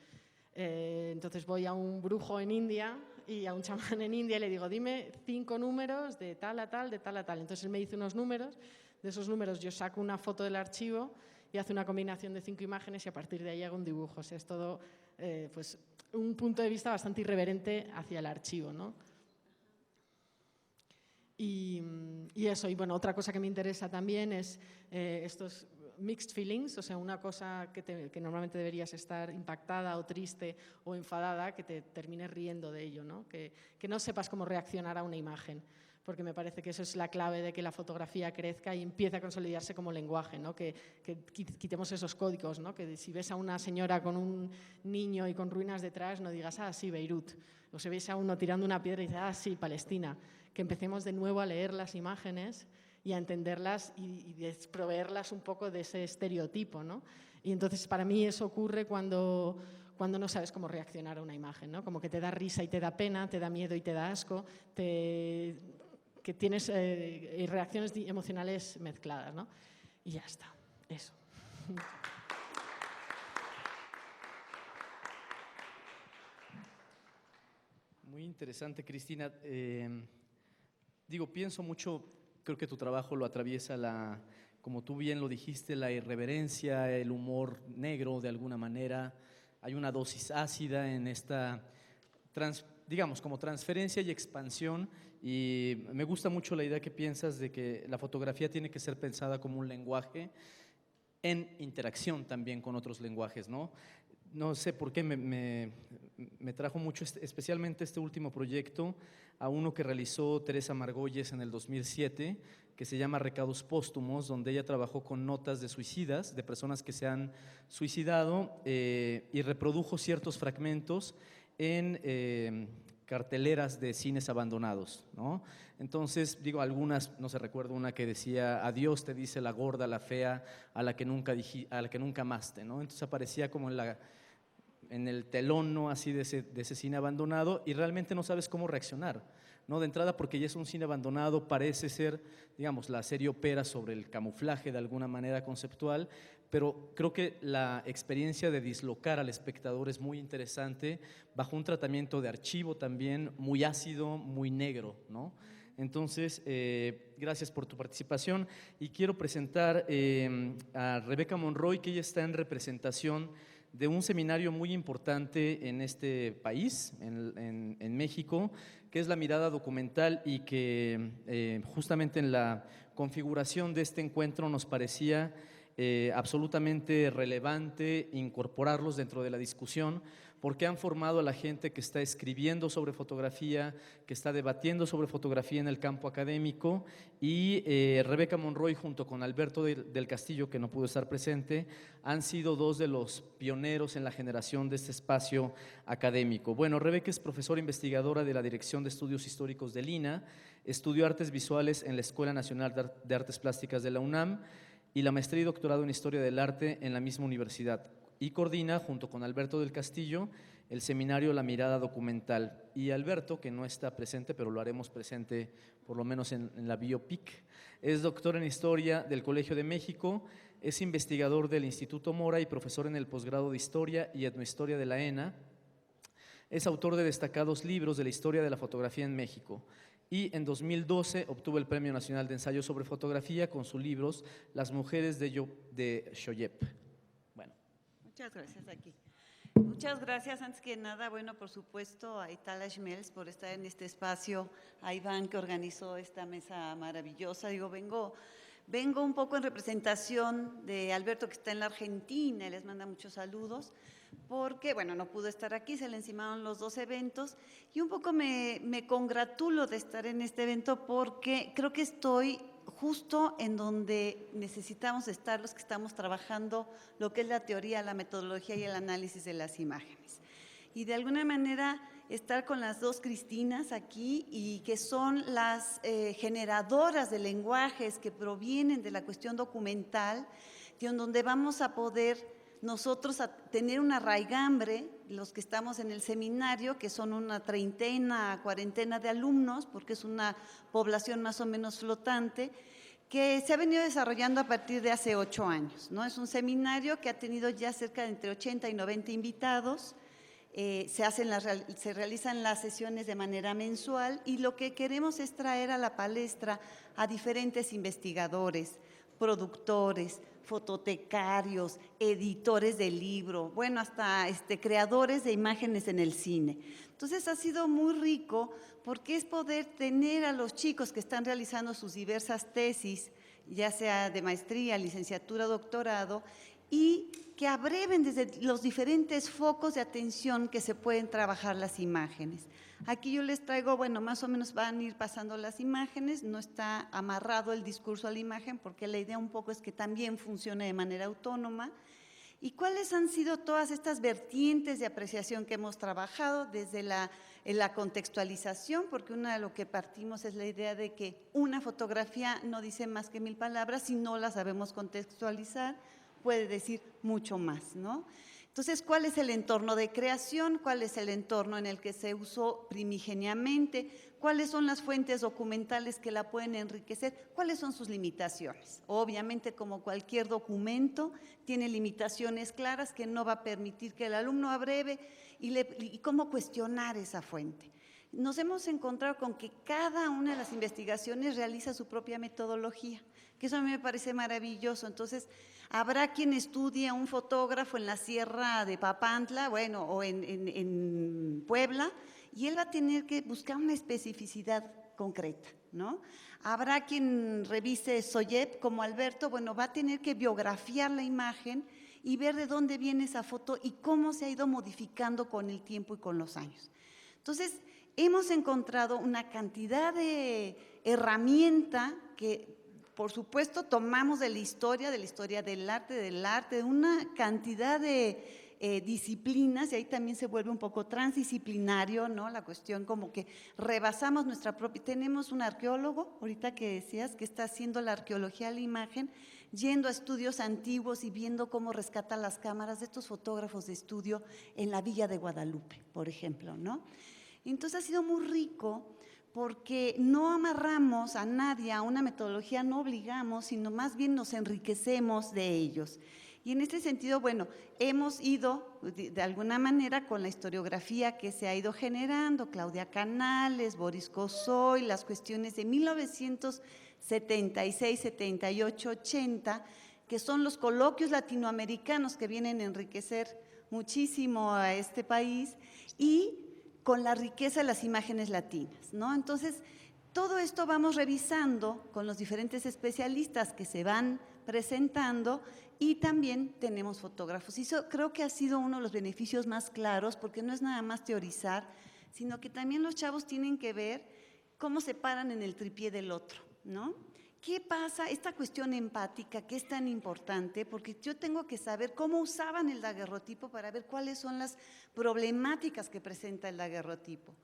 Entonces voy a un brujo en India y a un chamán en India y le digo, dime 5 números de tal a tal, de tal a tal. Entonces él me dice unos números, de esos números yo saco una foto del archivo y hace una combinación de 5 imágenes y a partir de ahí hago un dibujo. O sea, es todo pues, un punto de vista bastante irreverente hacia el archivo, ¿no? Y eso, y bueno, otra cosa que me interesa también es estos mixed feelings, o sea, una cosa que normalmente deberías estar impactada o triste o enfadada, que te termines riendo de ello, ¿no? Que no sepas cómo reaccionar a una imagen, porque me parece que eso es la clave de que la fotografía crezca y empiece a consolidarse como lenguaje, ¿no? Que quitemos esos códigos, ¿no? Que si ves a una señora con un niño y con ruinas detrás, no digas, ah, sí, Beirut. O si ves a uno tirando una piedra y dices, ah, sí, Palestina. Que empecemos de nuevo a leer las imágenes y a entenderlas y desproveerlas un poco de ese estereotipo, ¿no? Y entonces para mí eso ocurre cuando no sabes cómo reaccionar a una imagen, ¿no? Como que te da risa y te da pena, te da miedo y te da asco, que tienes reacciones emocionales mezcladas, ¿no? Y ya está, eso. Muy interesante, Cristina. Pienso mucho, creo que tu trabajo lo atraviesa como tú bien lo dijiste, la irreverencia, el humor negro de alguna manera. Hay una dosis ácida en esta, como transferencia y expansión. Y me gusta mucho la idea que piensas de que la fotografía tiene que ser pensada como un lenguaje en interacción también con otros lenguajes, ¿no? No sé por qué me trajo mucho, especialmente este último proyecto, a uno que realizó Teresa Margolles en el 2007, que se llama Recados Póstumos, donde ella trabajó con notas de suicidas, de personas que se han suicidado, y reprodujo ciertos fragmentos en carteleras de cines abandonados, ¿no? Entonces, algunas, no sé, recuerdo una que decía, adiós te dice la gorda, la fea, a la que nunca amaste, ¿no? Entonces aparecía como en el telón, ¿no? Así de ese cine abandonado, y realmente no sabes cómo reaccionar, ¿no? De entrada, porque ya es un cine abandonado, parece ser, la serie opera sobre el camuflaje de alguna manera conceptual, pero creo que la experiencia de dislocar al espectador es muy interesante, bajo un tratamiento de archivo también muy ácido, muy negro, ¿no? Entonces, gracias por tu participación, y quiero presentar a Rebeca Monroy, que ella está en representación de un seminario muy importante en este país, en México, que es la mirada documental, y que justamente en la configuración de este encuentro nos parecía absolutamente relevante incorporarlos dentro de la discusión, porque han formado a la gente que está escribiendo sobre fotografía, que está debatiendo sobre fotografía en el campo académico, y Rebeca Monroy junto con Alberto del Castillo, que no pudo estar presente, han sido dos de los pioneros en la generación de este espacio académico. Bueno, Rebeca es profesora investigadora de la Dirección de Estudios Históricos del INAH, estudió artes visuales en la Escuela Nacional de Artes Plásticas de la UNAM y la maestría y doctorado en Historia del Arte en la misma universidad, y coordina, junto con Alberto del Castillo, el seminario La Mirada Documental. Y Alberto, que no está presente, pero lo haremos presente por lo menos en la biopic, es doctor en Historia del Colegio de México, es investigador del Instituto Mora y profesor en el posgrado de Historia y Etnohistoria de la ENA, es autor de destacados libros de la historia de la fotografía en México, y en 2012 obtuvo el Premio Nacional de Ensayo sobre Fotografía con sus libros Las mujeres de Xoyep. Bueno. Muchas gracias aquí. Muchas gracias, antes que nada, bueno, por supuesto, a Itala Schmelz por estar en este espacio, a Iván que organizó esta mesa maravillosa. Vengo un poco en representación de Alberto, que está en la Argentina, y les manda muchos saludos, porque, bueno, no pudo estar aquí, se le encimaron los dos eventos, y un poco me congratulo de estar en este evento porque creo que estoy justo en donde necesitamos estar los que estamos trabajando lo que es la teoría, la metodología y el análisis de las imágenes. Y de alguna manera estar con las dos Cristinas aquí, y que son las generadoras de lenguajes que provienen de la cuestión documental, y en donde vamos a poder nosotros a tener una raigambre, los que estamos en el seminario, que son una 30, 40 de alumnos, porque es una población más o menos flotante, que se ha venido desarrollando a partir de hace 8 años, ¿no? Es un seminario que ha tenido ya cerca de entre 80 y 90 invitados, se realizan las sesiones de manera mensual, y lo que queremos es traer a la palestra a diferentes investigadores, productores, fototecarios, editores de libro, bueno, hasta creadores de imágenes en el cine. Entonces ha sido muy rico porque es poder tener a los chicos que están realizando sus diversas tesis ya sea de maestría, licenciatura, doctorado, y que abreven desde los diferentes focos de atención que se pueden trabajar las imágenes. Aquí yo les traigo, bueno, más o menos van a ir pasando las imágenes, no está amarrado el discurso a la imagen, porque la idea un poco es que también funcione de manera autónoma. ¿Y cuáles han sido todas estas vertientes de apreciación que hemos trabajado desde la contextualización? Porque una de lo que partimos es la idea de que una fotografía no dice más que 1000 palabras, si no la sabemos contextualizar, puede decir mucho más, ¿no? Entonces, ¿cuál es el entorno de creación? ¿Cuál es el entorno en el que se usó primigeniamente? ¿Cuáles son las fuentes documentales que la pueden enriquecer? ¿Cuáles son sus limitaciones? Obviamente, como cualquier documento, tiene limitaciones claras que no va a permitir que el alumno abreve y cómo cuestionar esa fuente. Nos hemos encontrado con que cada una de las investigaciones realiza su propia metodología, que eso a mí me parece maravilloso. Entonces, habrá quien estudie a un fotógrafo en la Sierra de Papantla, bueno, o en Puebla, y él va a tener que buscar una especificidad concreta, ¿no? Habrá quien revise Soyep como Alberto, bueno, va a tener que biografiar la imagen y ver de dónde viene esa foto y cómo se ha ido modificando con el tiempo y con los años. Entonces, hemos encontrado una cantidad de herramienta que, por supuesto, tomamos de la historia del arte, de una cantidad de disciplinas, y ahí también se vuelve un poco transdisciplinario, ¿no? La cuestión como que rebasamos nuestra propia. Tenemos un arqueólogo, ahorita que decías, que está haciendo la arqueología de la imagen, yendo a estudios antiguos y viendo cómo rescatan las cámaras de estos fotógrafos de estudio en la Villa de Guadalupe, por ejemplo, ¿no? Entonces ha sido muy rico porque no amarramos a nadie a una metodología, no obligamos, sino más bien nos enriquecemos de ellos. Y en este sentido, bueno, hemos ido de alguna manera con la historiografía que se ha ido generando, Claudia Canales, Boris Kosoy, las cuestiones de 1976, 78, 80, que son los coloquios latinoamericanos que vienen a enriquecer muchísimo a este país, y con la riqueza de las imágenes latinas, ¿no? Entonces, todo esto vamos revisando con los diferentes especialistas que se van presentando, y también tenemos fotógrafos. Y eso creo que ha sido uno de los beneficios más claros, porque no es nada más teorizar, sino que también los chavos tienen que ver cómo se paran en el tripié del otro, ¿no? ¿Qué pasa? Esta cuestión empática que es tan importante, porque yo tengo que saber cómo usaban el daguerrotipo para ver cuáles son las problemáticas que presenta el daguerrotipo.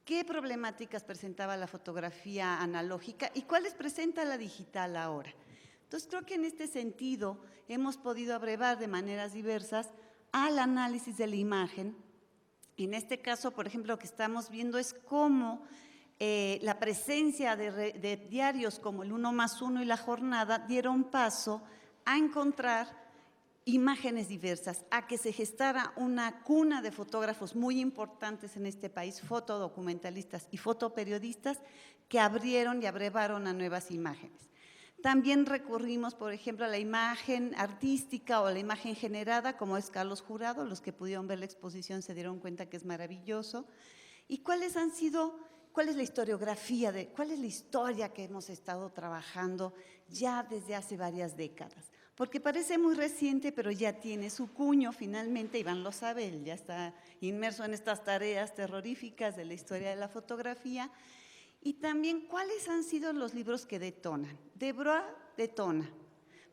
¿Qué problemáticas presentaba la fotografía analógica y cuáles presenta la digital ahora? Entonces, creo que en este sentido hemos podido abrevar de maneras diversas al análisis de la imagen. En este caso, por ejemplo, lo que estamos viendo es cómo la presencia de diarios como el 1+1 y La Jornada dieron paso a encontrar imágenes diversas, a que se gestara una cuna de fotógrafos muy importantes en este país, fotodocumentalistas y fotoperiodistas, que abrieron y abrevaron a nuevas imágenes. También recurrimos, por ejemplo, a la imagen artística o a la imagen generada, como es Carlos Jurado. Los que pudieron ver la exposición se dieron cuenta que es maravilloso. ¿Y cuál es la historiografía, cuál es la historia que hemos estado trabajando ya desde hace varias décadas? Porque parece muy reciente, pero ya tiene su cuño finalmente. Iván lo sabe, él ya está inmerso en estas tareas terroríficas de la historia de la fotografía. Y también, ¿cuáles han sido los libros que detonan? Debrois detona,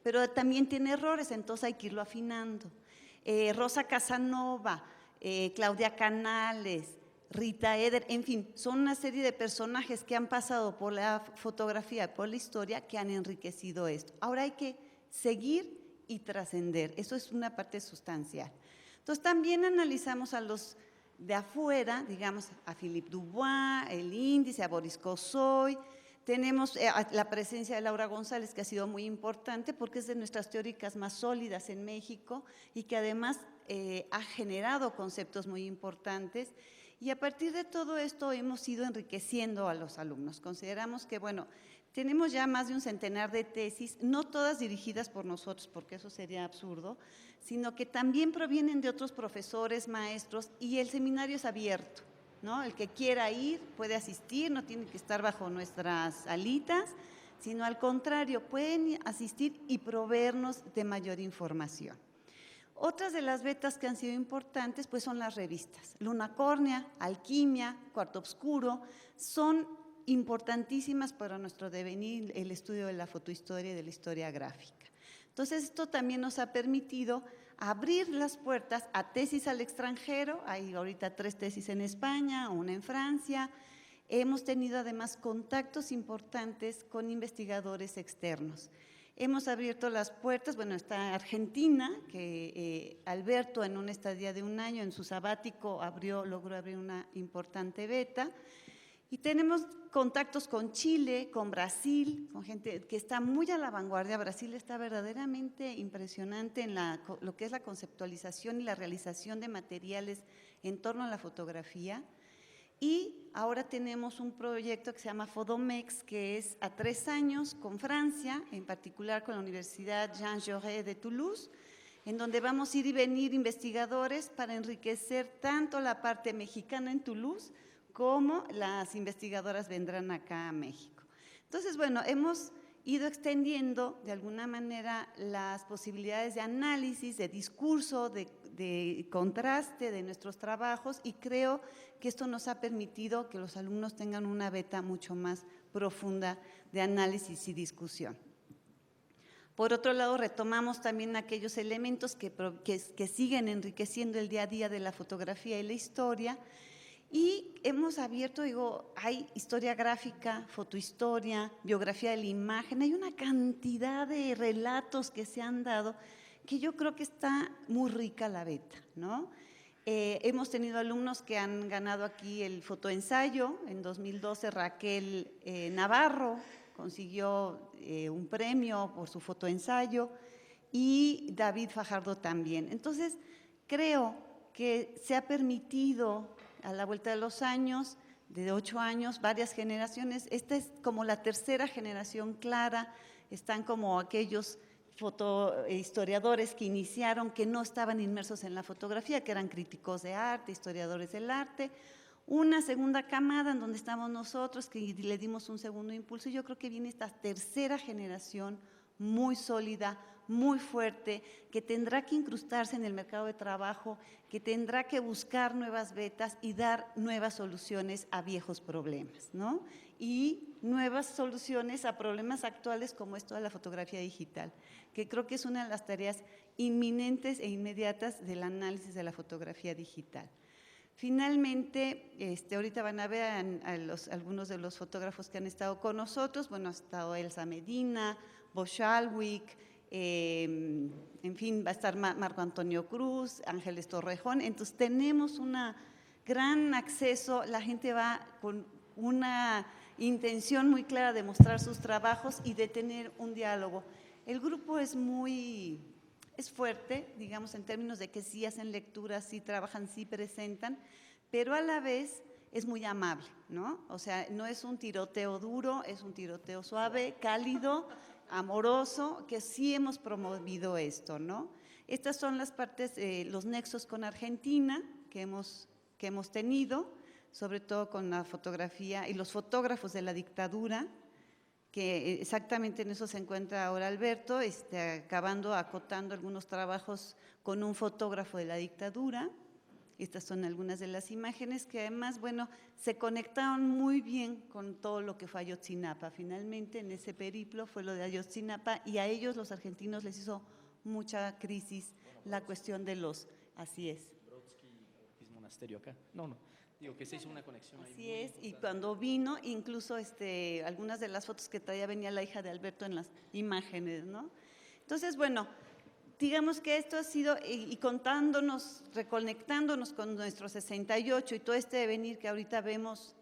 pero también tiene errores, entonces hay que irlo afinando. Rosa Casanova, Claudia Canales, Rita Eder, en fin, son una serie de personajes que han pasado por la fotografía, por la historia, que han enriquecido esto. Ahora hay que seguir y trascender, eso es una parte sustancial. Entonces, también analizamos a los de afuera, digamos, a Philippe Dubois, el índice, a Boris Kosoy. Tenemos la presencia de Laura González, que ha sido muy importante porque es de nuestras teóricas más sólidas en México y que además ha generado conceptos muy importantes. Y a partir de todo esto hemos ido enriqueciendo a los alumnos. Consideramos que, bueno, tenemos ya más de un centenar de tesis, no todas dirigidas por nosotros, porque eso sería absurdo, sino que también provienen de otros profesores, maestros, y el seminario es abierto, ¿no? El que quiera ir puede asistir, no tiene que estar bajo nuestras alitas, sino al contrario, pueden asistir y proveernos de mayor información. Otras de las betas que han sido importantes pues son las revistas. Luna Córnea, Alquimia, Cuarto Oscuro, son importantísimas para nuestro devenir, el estudio de la fotohistoria y de la historia gráfica. Entonces, esto también nos ha permitido abrir las puertas a tesis al extranjero. Hay ahorita 3 tesis en España, una en Francia. Hemos tenido además contactos importantes con investigadores externos. Hemos abierto las puertas, bueno, está Argentina, que Alberto en una estadía de 1 año en su sabático logró abrir una importante beta. Y tenemos contactos con Chile, con Brasil, con gente que está muy a la vanguardia. Brasil está verdaderamente impresionante en lo que es la conceptualización y la realización de materiales en torno a la fotografía. Y ahora tenemos un proyecto que se llama Fodomex, que es a 3 años con Francia, en particular con la Universidad Jean Jaurès de Toulouse, en donde vamos a ir y venir investigadores para enriquecer tanto la parte mexicana en Toulouse, como las investigadoras vendrán acá a México. Entonces, bueno, hemos ido extendiendo de alguna manera las posibilidades de análisis, de discurso, de contraste de nuestros trabajos, y creo que esto nos ha permitido que los alumnos tengan una beta mucho más profunda de análisis y discusión. Por otro lado, retomamos también aquellos elementos que siguen enriqueciendo el día a día de la fotografía y la historia, y hemos abierto, hay historia gráfica, fotohistoria, biografía de la imagen, hay una cantidad de relatos que se han dado que yo creo que está muy rica la beta, ¿no? Hemos tenido alumnos que han ganado aquí el fotoensayo. En 2012 Raquel Navarro consiguió un premio por su fotoensayo, y David Fajardo también. Entonces, creo que se ha permitido a la vuelta de los años, de 8 años, varias generaciones. Esta es como la 3ª generación clara. Están como aquellos fotohistoriadores que iniciaron, que no estaban inmersos en la fotografía, que eran críticos de arte, historiadores del arte. Una segunda camada en donde estamos nosotros, que le dimos un segundo impulso, y yo creo que viene esta 3ª generación muy sólida, muy fuerte, que tendrá que incrustarse en el mercado de trabajo, que tendrá que buscar nuevas betas y dar nuevas soluciones a viejos problemas, ¿no? Y nuevas soluciones a problemas actuales como esto de la fotografía digital, que creo que es una de las tareas inminentes e inmediatas del análisis de la fotografía digital. Finalmente, ahorita van a ver algunos de los fotógrafos que han estado con nosotros. Bueno, ha estado Elsa Medina, Bo Shalwick, en fin, va a estar Marco Antonio Cruz, Ángeles Torrejón. Entonces, tenemos un gran acceso, la gente va con una intención muy clara de mostrar sus trabajos y de tener un diálogo. El grupo es fuerte, digamos, en términos de que sí hacen lecturas, sí trabajan, sí presentan, pero a la vez es muy amable, ¿no? O sea, no es un tiroteo duro, es un tiroteo suave, cálido, amoroso, que sí hemos promovido esto, ¿no? Estas son las partes, los nexos con Argentina que hemos tenido, sobre todo con la fotografía y los fotógrafos de la dictadura, que exactamente en eso se encuentra ahora Alberto, acotando algunos trabajos con un fotógrafo de la dictadura. Estas son algunas de las imágenes que además, bueno, se conectaron muy bien con todo lo que fue Ayotzinapa. Finalmente, en ese periplo fue lo de Ayotzinapa, y a ellos, los argentinos, les hizo mucha crisis la cuestión de los… Así es. Brodsky, monasterio acá. No. Digo que se hizo una conexión ahí. Así es, y cuando vino, incluso algunas de las fotos que traía venía la hija de Alberto en las imágenes, ¿no? Entonces, bueno, digamos que esto ha sido, y contándonos, reconectándonos con nuestro 68 y todo este devenir que ahorita vemos,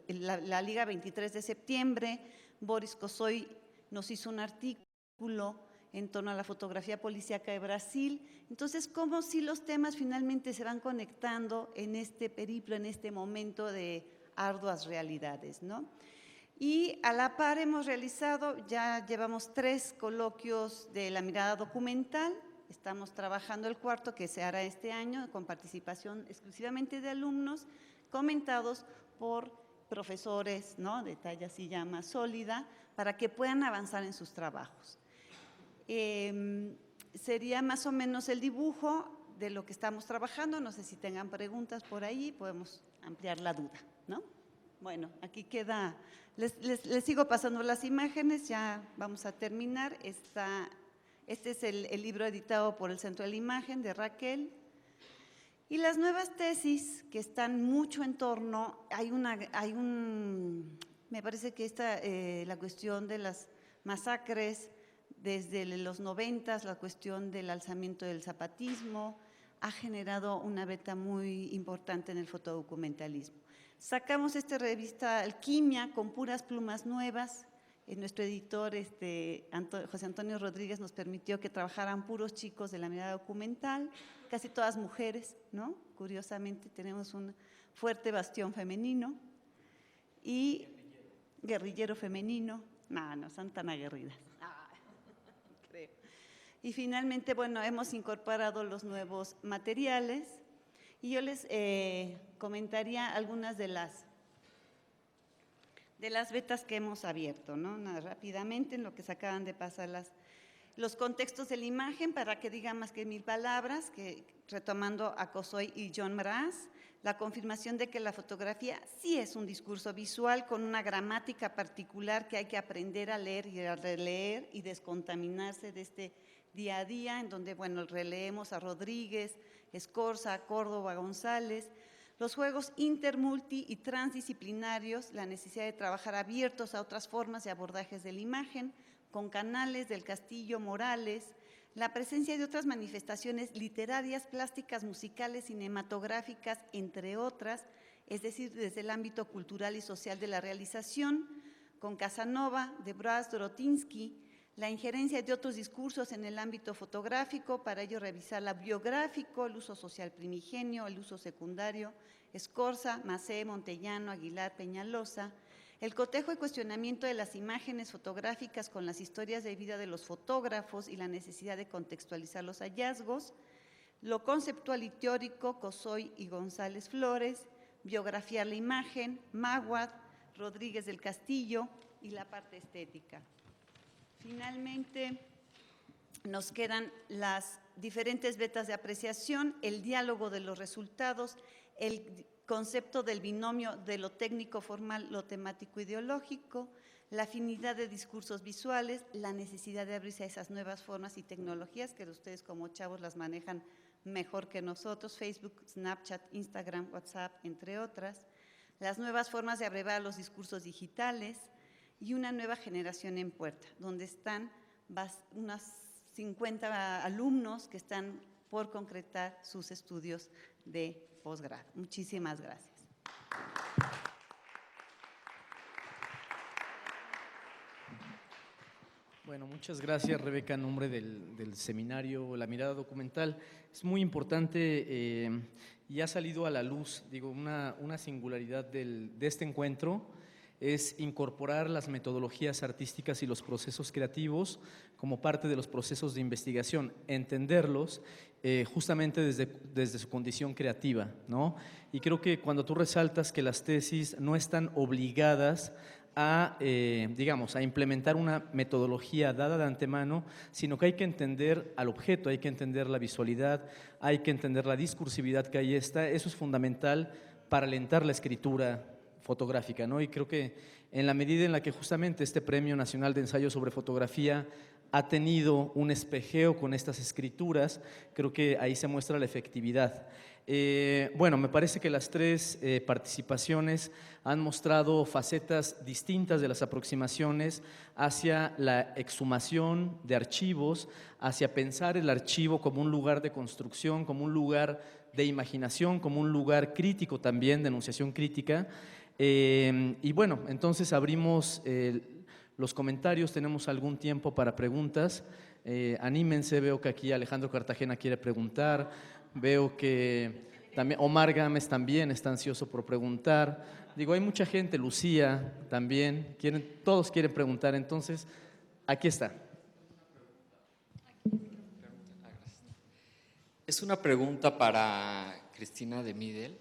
la Liga 23 de septiembre, Boris Kosoy nos hizo un artículo en torno a la fotografía policíaca de Brasil. Entonces, cómo si los temas finalmente se van conectando en este periplo, en este momento de arduas realidades, ¿no? Y a la par hemos realizado, ya llevamos 3 coloquios de la mirada documental. Estamos trabajando el 4º, que se hará este año, con participación exclusivamente de alumnos, comentados por profesores, ¿no?, de talla así ya más sólida, para que puedan avanzar en sus trabajos. Sería más o menos el dibujo de lo que estamos trabajando. No sé si tengan preguntas por ahí, podemos ampliar la duda, ¿no? Bueno, aquí queda, les sigo pasando las imágenes, ya vamos a terminar. Este es el libro editado por el Centro de la Imagen de Raquel. Y las nuevas tesis que están mucho en torno, me parece que la cuestión de las masacres desde los 90, la cuestión del alzamiento del zapatismo, ha generado una beta muy importante en el fotodocumentalismo. Sacamos esta revista Alquimia con puras plumas nuevas. Nuestro editor, José Antonio Rodríguez, nos permitió que trabajaran puros chicos de la mirada documental, casi todas mujeres, ¿no? Curiosamente tenemos un fuerte bastión femenino y guerrillero femenino. No son tan aguerridas. Creo. Y finalmente, bueno, hemos incorporado los nuevos materiales y yo les comentaría algunas de las betas que hemos abierto, ¿no? Rápidamente, en lo que se acaban de pasar los contextos de la imagen, para que digan más que 1000 palabras, que retomando a Cosoy y John Mraz, la confirmación de que la fotografía sí es un discurso visual con una gramática particular que hay que aprender a leer y a releer y descontaminarse de este día a día, en donde, bueno, releemos a Rodríguez, Escorza, Córdoba, González. Los juegos inter, multi y transdisciplinarios, la necesidad de trabajar abiertos a otras formas de abordajes de la imagen, con Canales, del Castillo, Morales, la presencia de otras manifestaciones literarias, plásticas, musicales, cinematográficas, entre otras, es decir, desde el ámbito cultural y social de la realización, con Casanova, de Braz, Dorotinsky, la injerencia de otros discursos en el ámbito fotográfico, para ello revisar la biográfico, el uso social primigenio, el uso secundario, Escorza, Macé, Montellano, Aguilar, Peñalosa, el cotejo y cuestionamiento de las imágenes fotográficas con las historias de vida de los fotógrafos y la necesidad de contextualizar los hallazgos, lo conceptual y teórico, Cosoy y González Flores, biografiar la imagen, Maguad, Rodríguez del Castillo y la parte estética. Finalmente, nos quedan las diferentes vetas de apreciación, el diálogo de los resultados, el concepto del binomio de lo técnico formal, lo temático ideológico, la afinidad de discursos visuales, la necesidad de abrirse a esas nuevas formas y tecnologías que ustedes como chavos las manejan mejor que nosotros, Facebook, Snapchat, Instagram, WhatsApp, entre otras, las nuevas formas de abrevar los discursos digitales y una nueva generación en puerta, donde están unos 50 alumnos que están por concretar sus estudios de posgrado. Muchísimas gracias. Bueno, muchas gracias, Rebeca, en nombre del seminario La Mirada Documental. Es muy importante y ha salido a la luz, digo, una singularidad de este encuentro es incorporar las metodologías artísticas y los procesos creativos como parte de los procesos de investigación, entenderlos justamente desde su condición creativa, ¿no? Y creo que cuando tú resaltas que las tesis no están obligadas a implementar una metodología dada de antemano, sino que hay que entender al objeto, hay que entender la visualidad, hay que entender la discursividad que ahí está. Eso es fundamental para alentar la escritura fotográfica, ¿no? Y creo que en la medida en la que justamente este Premio Nacional de Ensayo sobre Fotografía ha tenido un espejeo con estas escrituras, creo que ahí se muestra la efectividad. Bueno, me parece que las tres participaciones han mostrado facetas distintas de las aproximaciones hacia la exhumación de archivos, hacia pensar el archivo como un lugar de construcción, como un lugar de imaginación, como un lugar crítico también, de enunciación crítica. Y bueno, entonces abrimos los comentarios, tenemos algún tiempo para preguntas. Anímense, veo que aquí Alejandro Cartagena quiere preguntar, veo que también Omar Gámez también está ansioso por preguntar. Digo, hay mucha gente, Lucía también, todos quieren preguntar, entonces aquí está. Es una pregunta para Cristina de Midel.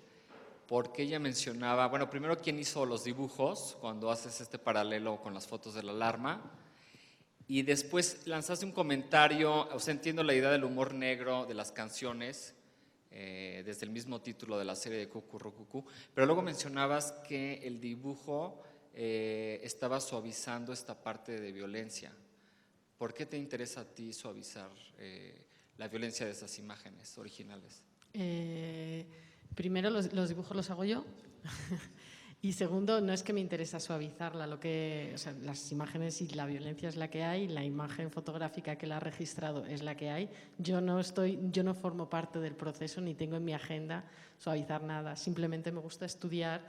porque ella mencionaba, bueno, primero quién hizo los dibujos, cuando haces este paralelo con las fotos de la alarma, y después lanzaste un comentario, o sea, entiendo la idea del humor negro de las canciones, desde el mismo título de la serie de Cucurrucucú, pero luego mencionabas que el dibujo estaba suavizando esta parte de violencia. ¿Por qué te interesa a ti suavizar la violencia de esas imágenes originales? Primero, los dibujos los hago yo. Y segundo, no es que me interesa suavizarla, o sea, las imágenes y la violencia es la que hay, la imagen fotográfica que la ha registrado es la que hay. Yo no formo parte del proceso ni tengo en mi agenda suavizar nada. Simplemente me gusta estudiar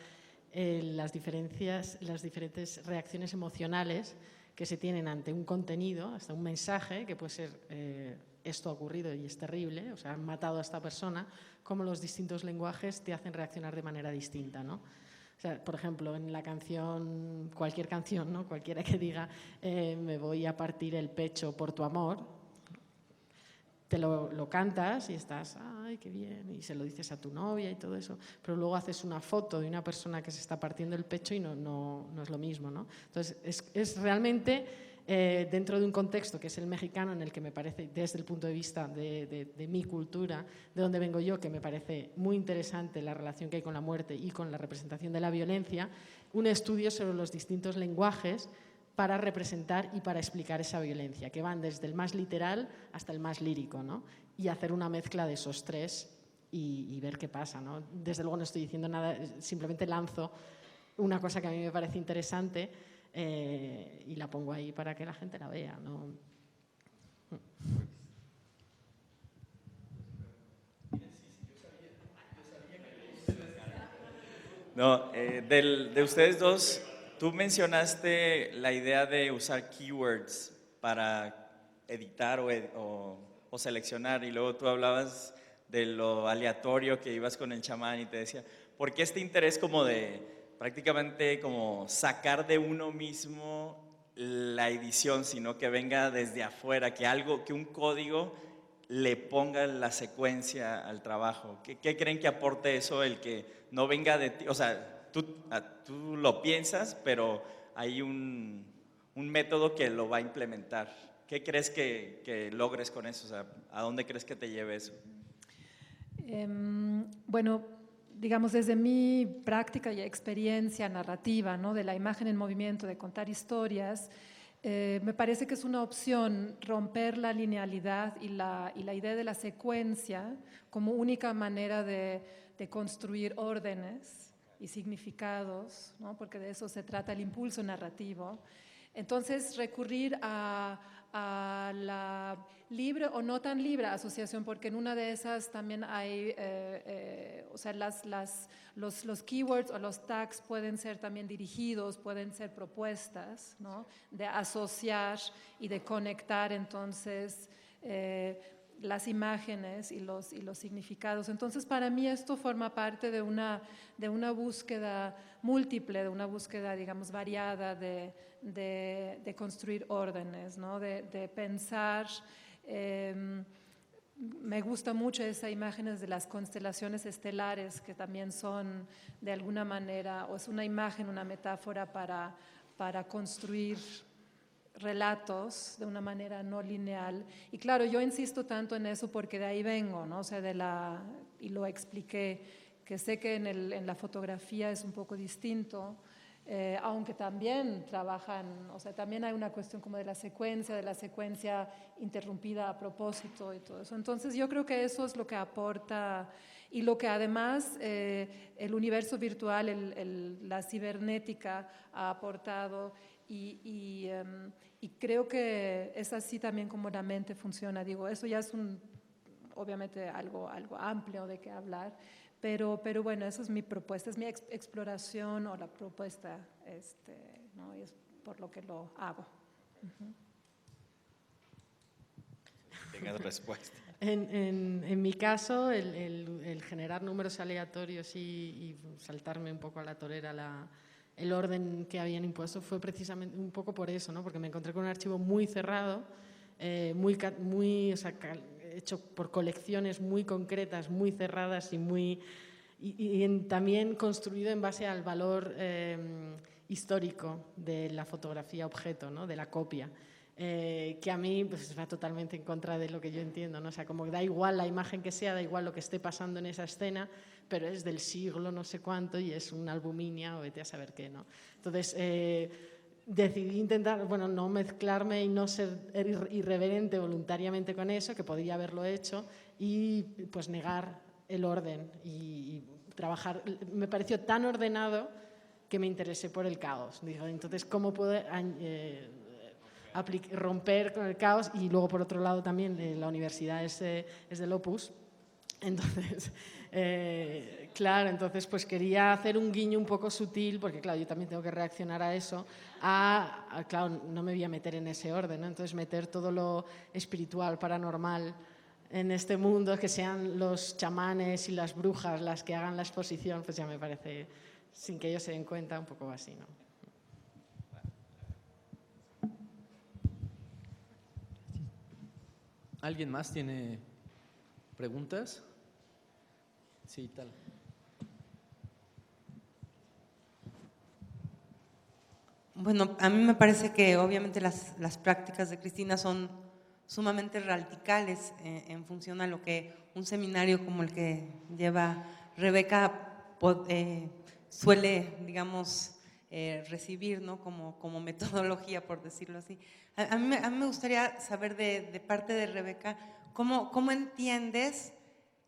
las diferentes reacciones emocionales que se tienen ante un contenido, hasta un mensaje, que puede ser esto ha ocurrido y es terrible, o sea, han matado a esta persona, cómo los distintos lenguajes te hacen reaccionar de manera distinta, ¿no? O sea, por ejemplo, en la canción, cualquier canción, ¿no? Cualquiera que diga me voy a partir el pecho por tu amor, te lo cantas y estás, ay, qué bien, y se lo dices a tu novia y todo eso, pero luego haces una foto de una persona que se está partiendo el pecho y no es lo mismo, ¿no? Entonces, es realmente dentro de un contexto que es el mexicano, en el que me parece, desde el punto de vista de mi cultura, de donde vengo yo, que me parece muy interesante la relación que hay con la muerte y con la representación de la violencia, un estudio sobre los distintos lenguajes para representar y para explicar esa violencia, que van desde el más literal hasta el más lírico, ¿no? Y hacer una mezcla de esos tres y ver qué pasa, ¿no? Desde luego no estoy diciendo nada, simplemente lanzo una cosa que a mí me parece interesante y la pongo ahí para que la gente la vea, ¿no? No, de ustedes dos, tú mencionaste la idea de usar keywords para editar o seleccionar, y luego tú hablabas de lo aleatorio que ibas con el chamán y te decía, ¿por qué este interés como de prácticamente como sacar de uno mismo la edición, sino que venga desde afuera, que un código le ponga la secuencia al trabajo? ¿Qué creen que aporte eso, el que no venga de ti? O sea, tú lo piensas, pero hay un método que lo va a implementar. ¿Qué crees que logres con eso? O sea, ¿a dónde crees que te lleve eso? Bueno, digamos, desde mi práctica y experiencia narrativa, ¿no? De la imagen en movimiento, de contar historias, me parece que es una opción romper la linealidad y la idea de la secuencia como única manera de construir órdenes y significados, ¿no? Porque de eso se trata el impulso narrativo. Entonces, recurrir a la libre o no tan libre asociación, porque en una de esas también hay, o sea, los keywords o los tags pueden ser también dirigidos, pueden ser propuestas, ¿no? De asociar y de conectar entonces las imágenes y los significados. Entonces, para mí esto forma parte de una búsqueda múltiple, de una búsqueda, digamos, variada de construir órdenes, ¿no? De pensar. Me gusta mucho esas imágenes de las constelaciones estelares, que también son, de alguna manera, o es una imagen, una metáfora para construir relatos de una manera no lineal. Y claro, yo insisto tanto en eso porque de ahí vengo, ¿no? O sea, y lo expliqué, que sé que en la fotografía es un poco distinto, aunque también trabajan, o sea, también hay una cuestión como de la secuencia interrumpida a propósito y todo eso. Entonces yo creo que eso es lo que aporta y lo que además el universo virtual, la cibernética ha aportado. Y creo que es así también como la mente funciona. Digo, eso ya es obviamente algo amplio de qué hablar, pero bueno, esa es mi propuesta, es mi exploración o la propuesta, ¿no? Y es por lo que lo hago. Tengas respuesta. En mi caso, el generar números aleatorios y saltarme un poco a la torera el orden que habían impuesto fue precisamente un poco por eso, ¿no? Porque me encontré con un archivo muy cerrado, o sea, hecho por colecciones muy concretas, muy cerradas y también construido en base al valor histórico de la fotografía objeto, ¿no? De la copia. Que a mí pues, va totalmente en contra de lo que yo entiendo, ¿no? O sea, como que da igual la imagen que sea, da igual lo que esté pasando en esa escena, pero es del siglo no sé cuánto y es una albuminia o vete a saber qué, ¿no? Entonces, decidí intentar, bueno, no mezclarme y no ser irreverente voluntariamente con eso, que podría haberlo hecho, y pues negar el orden y trabajar. Me pareció tan ordenado que me interesé por el caos. Digo, entonces, ¿cómo puedo romper con el caos? Y luego, por otro lado, también la universidad es del Opus. Entonces, claro, entonces pues quería hacer un guiño un poco sutil, porque claro, yo también tengo que reaccionar a eso, claro, no me voy a meter en ese orden, ¿no? Entonces meter todo lo espiritual, paranormal en este mundo, que sean los chamanes y las brujas las que hagan la exposición, pues ya me parece, sin que ellos se den cuenta, un poco así, ¿no? ¿Alguien más tiene preguntas? Sí, tal. Bueno, a mí me parece que obviamente las prácticas de Cristina son sumamente radicales en función a lo que un seminario como el que lleva Rebeca suele, digamos, recibir, ¿no? como metodología, por decirlo así. A mí me gustaría saber de parte de Rebeca, ¿cómo entiendes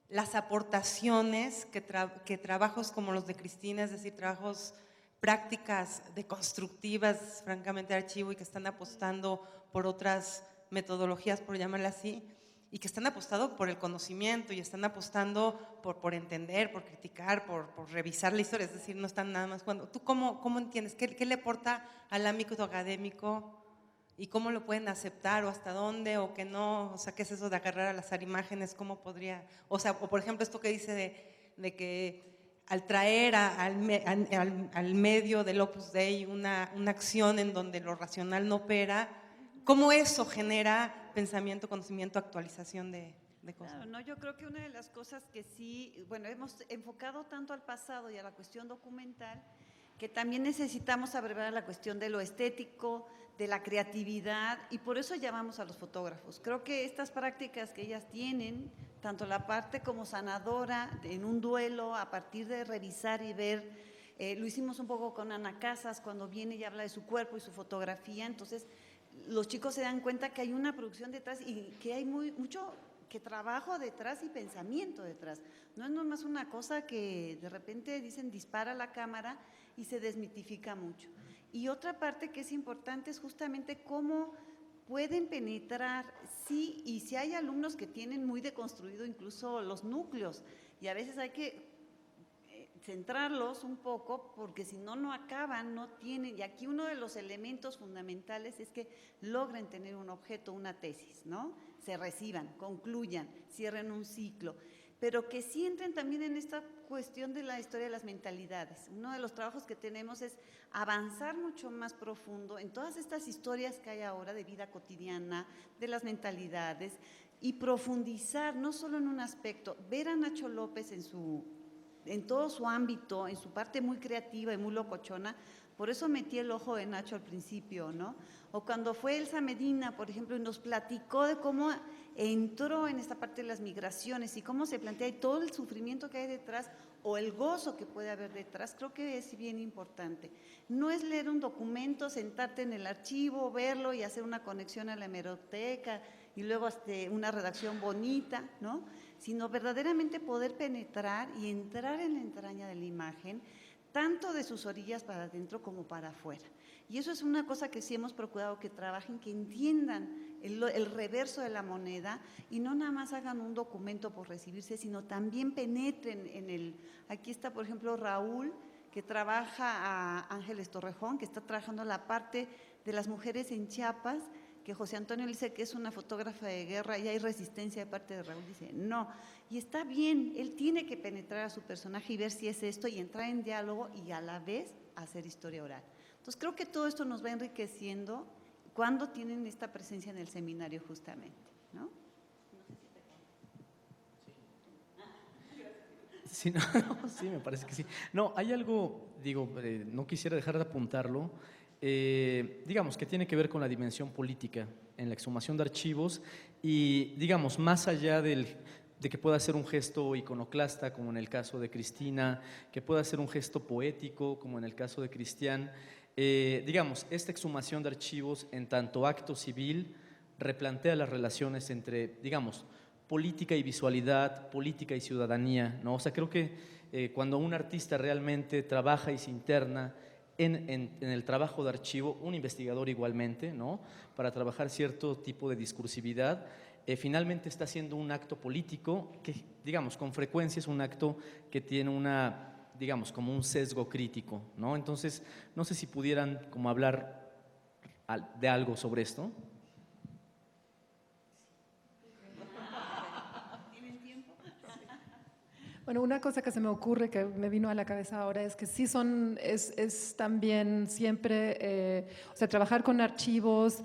las aportaciones que trabajos como los de Cristina, es decir, trabajos, prácticas deconstructivas, francamente, de archivo, y que están apostando por otras metodologías, por llamarla así, y que están apostando por el conocimiento y están apostando por entender, por criticar, por revisar la historia, es decir, no están nada más cuando… ¿Tú cómo entiendes? ¿Qué le aporta al ámbito académico? ¿Y cómo lo pueden aceptar o hasta dónde o que no? O sea, ¿qué es eso de agarrar al azar imágenes? ¿Cómo podría? O sea, o por ejemplo esto que dice de que al traer al medio del Opus Dei una acción en donde lo racional no opera, ¿cómo eso genera pensamiento, conocimiento, actualización de cosas? Claro, no, yo creo que una de las cosas que sí, bueno, hemos enfocado tanto al pasado y a la cuestión documental, que también necesitamos abrevar la cuestión de lo estético, de la creatividad, y por eso llamamos a los fotógrafos. Creo que estas prácticas que ellas tienen, tanto la parte como sanadora en un duelo, a partir de revisar y ver, lo hicimos un poco con Ana Casas, cuando viene y habla de su cuerpo y su fotografía, entonces los chicos se dan cuenta que hay una producción detrás y que hay mucho que trabajo detrás y pensamiento detrás. No es nomás una cosa que de repente dicen dispara la cámara y se desmitifica mucho. Y otra parte que es importante es justamente cómo pueden penetrar, sí, y si hay alumnos que tienen muy deconstruido incluso los núcleos, y a veces hay que centrarlos un poco, porque si no, no acaban, no tienen, y aquí uno de los elementos fundamentales es que logren tener un objeto, una tesis, ¿no? Se reciban, concluyan, cierren un ciclo, pero que sí entren también en esta cuestión de la historia de las mentalidades. Uno de los trabajos que tenemos es avanzar mucho más profundo en todas estas historias que hay ahora de vida cotidiana, de las mentalidades, y profundizar no solo en un aspecto, ver a Nacho López en todo su ámbito, en su parte muy creativa y muy locochona. Por eso metí el ojo de Nacho al principio, ¿no? O cuando fue Elsa Medina, por ejemplo, y nos platicó de cómo entró en esta parte de las migraciones y cómo se plantea y todo el sufrimiento que hay detrás o el gozo que puede haber detrás, creo que es bien importante. No es leer un documento, sentarte en el archivo, verlo y hacer una conexión a la hemeroteca y luego una redacción bonita, ¿no? Sino verdaderamente poder penetrar y entrar en la entraña de la imagen, tanto de sus orillas para adentro como para afuera. Y eso es una cosa que sí hemos procurado que trabajen, que entiendan el reverso de la moneda y no nada más hagan un documento por recibirse, sino también penetren en el… Aquí está, por ejemplo, Raúl, que trabaja a Ángeles Torrejón, que está trabajando la parte de las mujeres en Chiapas, que José Antonio le dice que es una fotógrafa de guerra y hay resistencia de parte de Raúl, dice no, y está bien, él tiene que penetrar a su personaje y ver si es esto y entrar en diálogo y a la vez hacer historia oral. Entonces creo que todo esto nos va enriqueciendo cuando tienen esta presencia en el seminario justamente, ¿no? Sí, no, sí, me parece que sí. No, hay algo, digo, no quisiera dejar de apuntarlo, digamos, que tiene que ver con la dimensión política en la exhumación de archivos y, digamos, más allá de que pueda ser un gesto iconoclasta, como en el caso de Cristina, que pueda ser un gesto poético, como en el caso de Cristian, digamos, esta exhumación de archivos en tanto acto civil replantea las relaciones entre, digamos, política y visualidad, política y ciudadanía, ¿no? O sea, creo que cuando un artista realmente trabaja y se interna en el trabajo de archivo, un investigador igualmente, ¿no? Para trabajar cierto tipo de discursividad, finalmente está haciendo un acto político que, digamos, con frecuencia es un acto que tiene una, digamos, como un sesgo crítico, ¿no? Entonces, no sé si pudieran como hablar de algo sobre esto. Bueno, una cosa que se me ocurre, que me vino a la cabeza ahora, es que sí es también siempre, o sea, trabajar con archivos,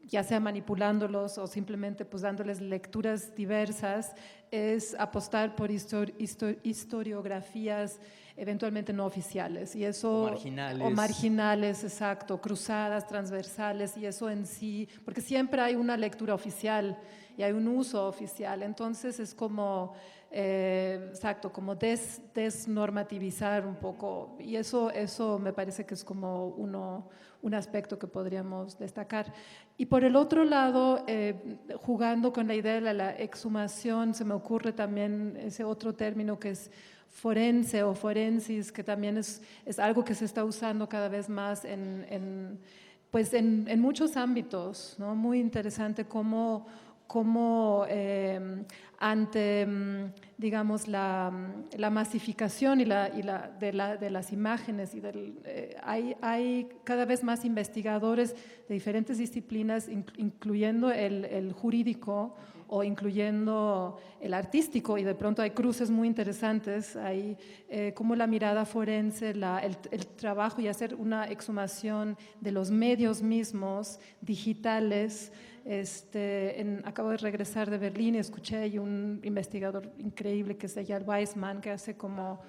ya sea manipulándolos o simplemente pues dándoles lecturas diversas, es apostar por historiografías eventualmente no oficiales. Y eso, o marginales, exacto, cruzadas, transversales, y eso en sí, porque siempre hay una lectura oficial y hay un uso oficial, entonces es como, exacto, como desnormativizar un poco, y eso me parece que es como un aspecto que podríamos destacar. Y por el otro lado, jugando con la idea de la exhumación, se me ocurre también ese otro término que es forense o forensis, que también es algo que se está usando cada vez más en muchos ámbitos, ¿no? Muy interesante cómo ante, digamos, la masificación de las imágenes, hay cada vez más investigadores de diferentes disciplinas, incluyendo el jurídico o incluyendo el artístico, y de pronto hay cruces muy interesantes, hay como la mirada forense, el trabajo y hacer una exhumación de los medios mismos digitales. Acabo de regresar de Berlín y escuché ahí un investigador increíble que se llama Weissman, que hace como...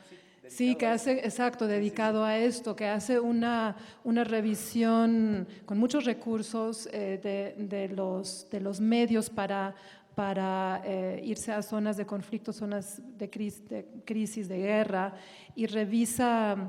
Sí, que hace, exacto, dedicado a esto, que hace una revisión con muchos recursos de los medios para irse a zonas de conflicto, zonas de crisis, de guerra, y revisa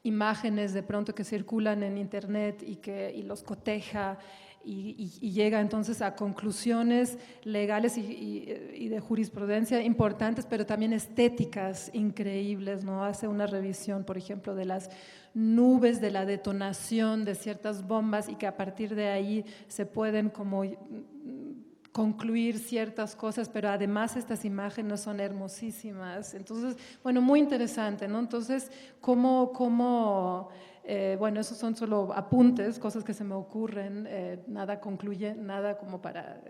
imágenes de pronto que circulan en internet y los coteja y llega entonces a conclusiones legales y de jurisprudencia importantes, pero también estéticas increíbles, ¿no? Hace una revisión, por ejemplo, de las nubes de la detonación de ciertas bombas y que a partir de ahí se pueden como concluir ciertas cosas, pero además estas imágenes son hermosísimas. Entonces, bueno, muy interesante, ¿no? Entonces, bueno, esos son solo apuntes, cosas que se me ocurren, nada concluye, nada como para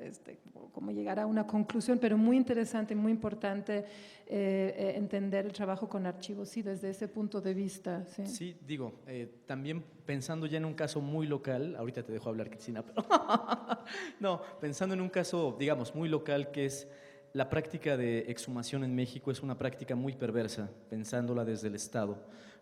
como llegar a una conclusión, pero muy interesante y muy importante entender el trabajo con archivos, sí, desde ese punto de vista. Sí, sí, digo, también pensando ya en un caso muy local, ahorita te dejo hablar, Cristina, pero no, pensando en un caso, digamos, muy local, que es la práctica de exhumación en México, es una práctica muy perversa, pensándola desde el Estado,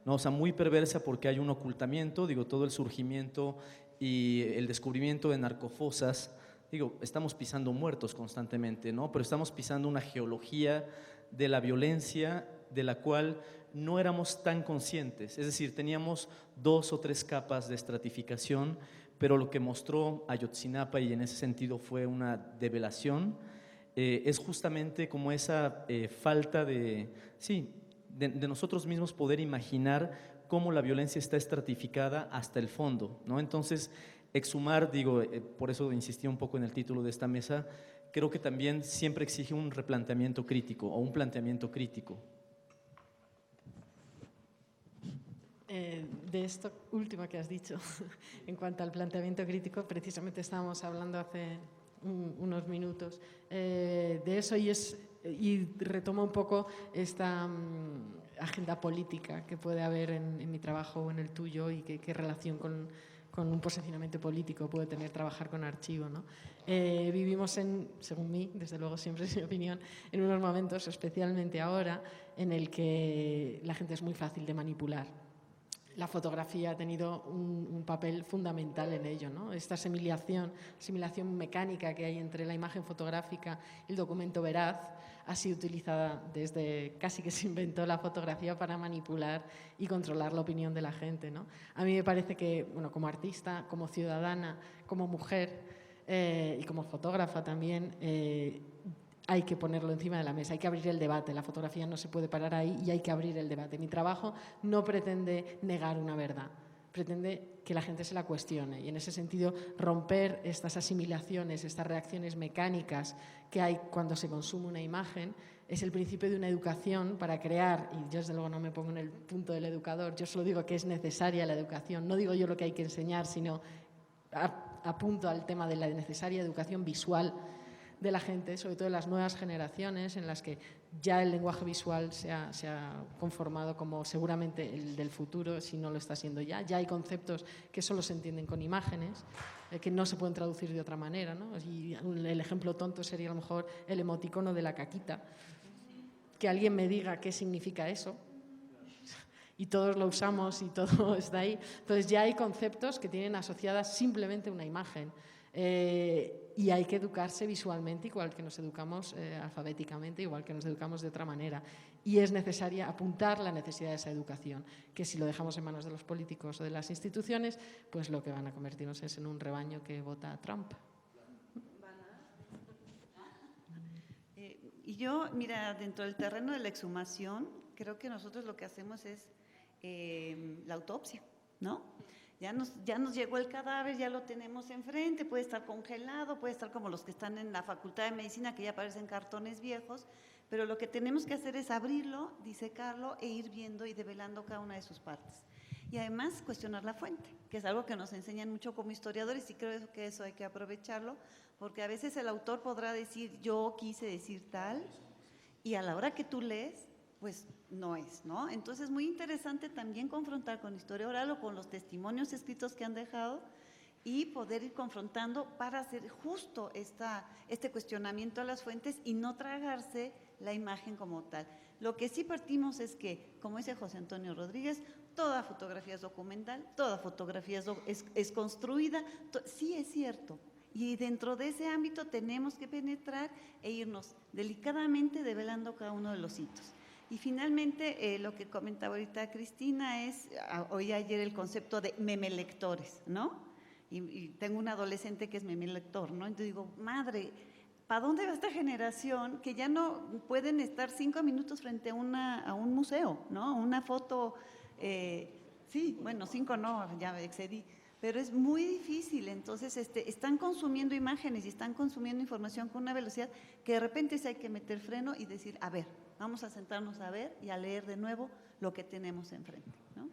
¿no? O sea, muy perversa porque hay un ocultamiento, digo, todo el surgimiento y el descubrimiento de narcofosas, digo, estamos pisando muertos constantemente, ¿no? Pero estamos pisando una geología de la violencia de la cual no éramos tan conscientes, es decir, teníamos 2 o 3 capas de estratificación, pero lo que mostró Ayotzinapa, y en ese sentido fue una develación, es justamente como esa falta de nosotros mismos poder imaginar cómo la violencia está estratificada hasta el fondo, ¿no? Entonces, exhumar, digo, por eso insistí un poco en el título de esta mesa, creo que también siempre exige un replanteamiento crítico o un planteamiento crítico. De esto último que has dicho, en cuanto al planteamiento crítico, precisamente estábamos hablando hace unos minutos de eso, y retomo un poco esta agenda política que puede haber en mi trabajo o en el tuyo, y qué relación con con un posicionamiento político puede tener trabajar con archivo, ¿no? Vivimos según mí, desde luego siempre es mi opinión, en unos momentos, especialmente ahora, en el que la gente es muy fácil de manipular. La fotografía ha tenido un papel fundamental en ello, ¿no? Esta asimilación mecánica que hay entre la imagen fotográfica y el documento veraz ha sido utilizada desde casi que se inventó la fotografía para manipular y controlar la opinión de la gente, ¿no? A mí me parece que, bueno, como artista, como ciudadana, como mujer y como fotógrafa también, hay que ponerlo encima de la mesa, hay que abrir el debate. La fotografía no se puede parar ahí y hay que abrir el debate. Mi trabajo no pretende negar una verdad, pretende que la gente se la cuestione y en ese sentido romper estas asimilaciones, estas reacciones mecánicas que hay cuando se consume una imagen es el principio de una educación para crear, y yo desde luego no me pongo en el punto del educador, yo solo digo que es necesaria la educación, no digo yo lo que hay que enseñar, sino apunto al tema de la necesaria educación visual de la gente, sobre todo de las nuevas generaciones en las que ya el lenguaje visual se ha conformado como seguramente el del futuro, si no lo está siendo ya. Ya hay conceptos que solo se entienden con imágenes, que no se pueden traducir de otra manera, ¿no? Y el ejemplo tonto sería a lo mejor el emoticono de la caquita. Que alguien me diga qué significa eso. Y todos lo usamos y todo está ahí. Entonces ya hay conceptos que tienen asociada simplemente una imagen. Y hay que educarse visualmente, igual que nos educamos alfabéticamente, igual que nos educamos de otra manera. Y es necesaria apuntar la necesidad de esa educación, que si lo dejamos en manos de los políticos o de las instituciones, pues lo que van a convertirnos es en un rebaño que vota a Trump. Y yo, mira, dentro del terreno de la exhumación, creo que nosotros lo que hacemos es la autopsia, ¿no? Ya nos llegó el cadáver, ya lo tenemos enfrente, puede estar congelado, puede estar como los que están en la Facultad de Medicina, que ya parecen cartones viejos, pero lo que tenemos que hacer es abrirlo, disecarlo e ir viendo y develando cada una de sus partes. Y además cuestionar la fuente, que es algo que nos enseñan mucho como historiadores y creo que eso hay que aprovecharlo, porque a veces el autor podrá decir, yo quise decir tal, y a la hora que tú lees, pues no es, ¿no? Entonces es muy interesante también confrontar con historia oral o con los testimonios escritos que han dejado y poder ir confrontando para hacer justo este cuestionamiento a las fuentes y no tragarse la imagen como tal. Lo que sí partimos es que, como dice José Antonio Rodríguez, toda fotografía es documental, toda fotografía es construida, sí es cierto. Y dentro de ese ámbito tenemos que penetrar e irnos delicadamente develando cada uno de los hitos. Y finalmente, lo que comentaba ahorita Cristina es, oí ayer el concepto de memelectores, ¿no? Y tengo un adolescente que es memelector, ¿no? Entonces digo, madre, ¿para dónde va esta generación que ya no pueden estar 5 minutos frente a un museo, ¿no? Una foto, sí, bueno, 5 no, ya me excedí, pero es muy difícil. Entonces están consumiendo imágenes y están consumiendo información con una velocidad que de repente sí hay que meter freno y decir, a ver, vamos a sentarnos a ver y a leer de nuevo lo que tenemos enfrente, ¿no?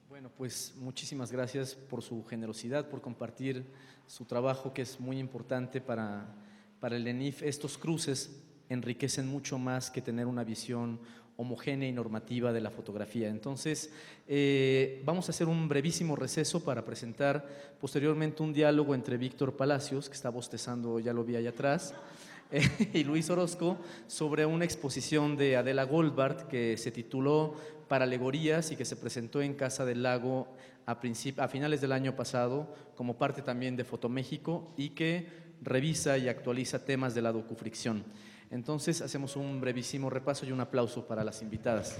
Bueno, pues muchísimas gracias por su generosidad, por compartir su trabajo, que es muy importante para el ENIF. Estos cruces enriquecen mucho más que tener una visión homogénea y normativa de la fotografía. Entonces, vamos a hacer un brevísimo receso para presentar posteriormente un diálogo entre Víctor Palacios, que está bostezando, ya lo vi allá atrás, y Luis Orozco, sobre una exposición de Adela Goldbart que se tituló Para alegorías y que se presentó en Casa del Lago a finales del año pasado como parte también de Fotoméxico y que revisa y actualiza temas de la docufricción. Entonces hacemos un brevísimo repaso y un aplauso para las invitadas.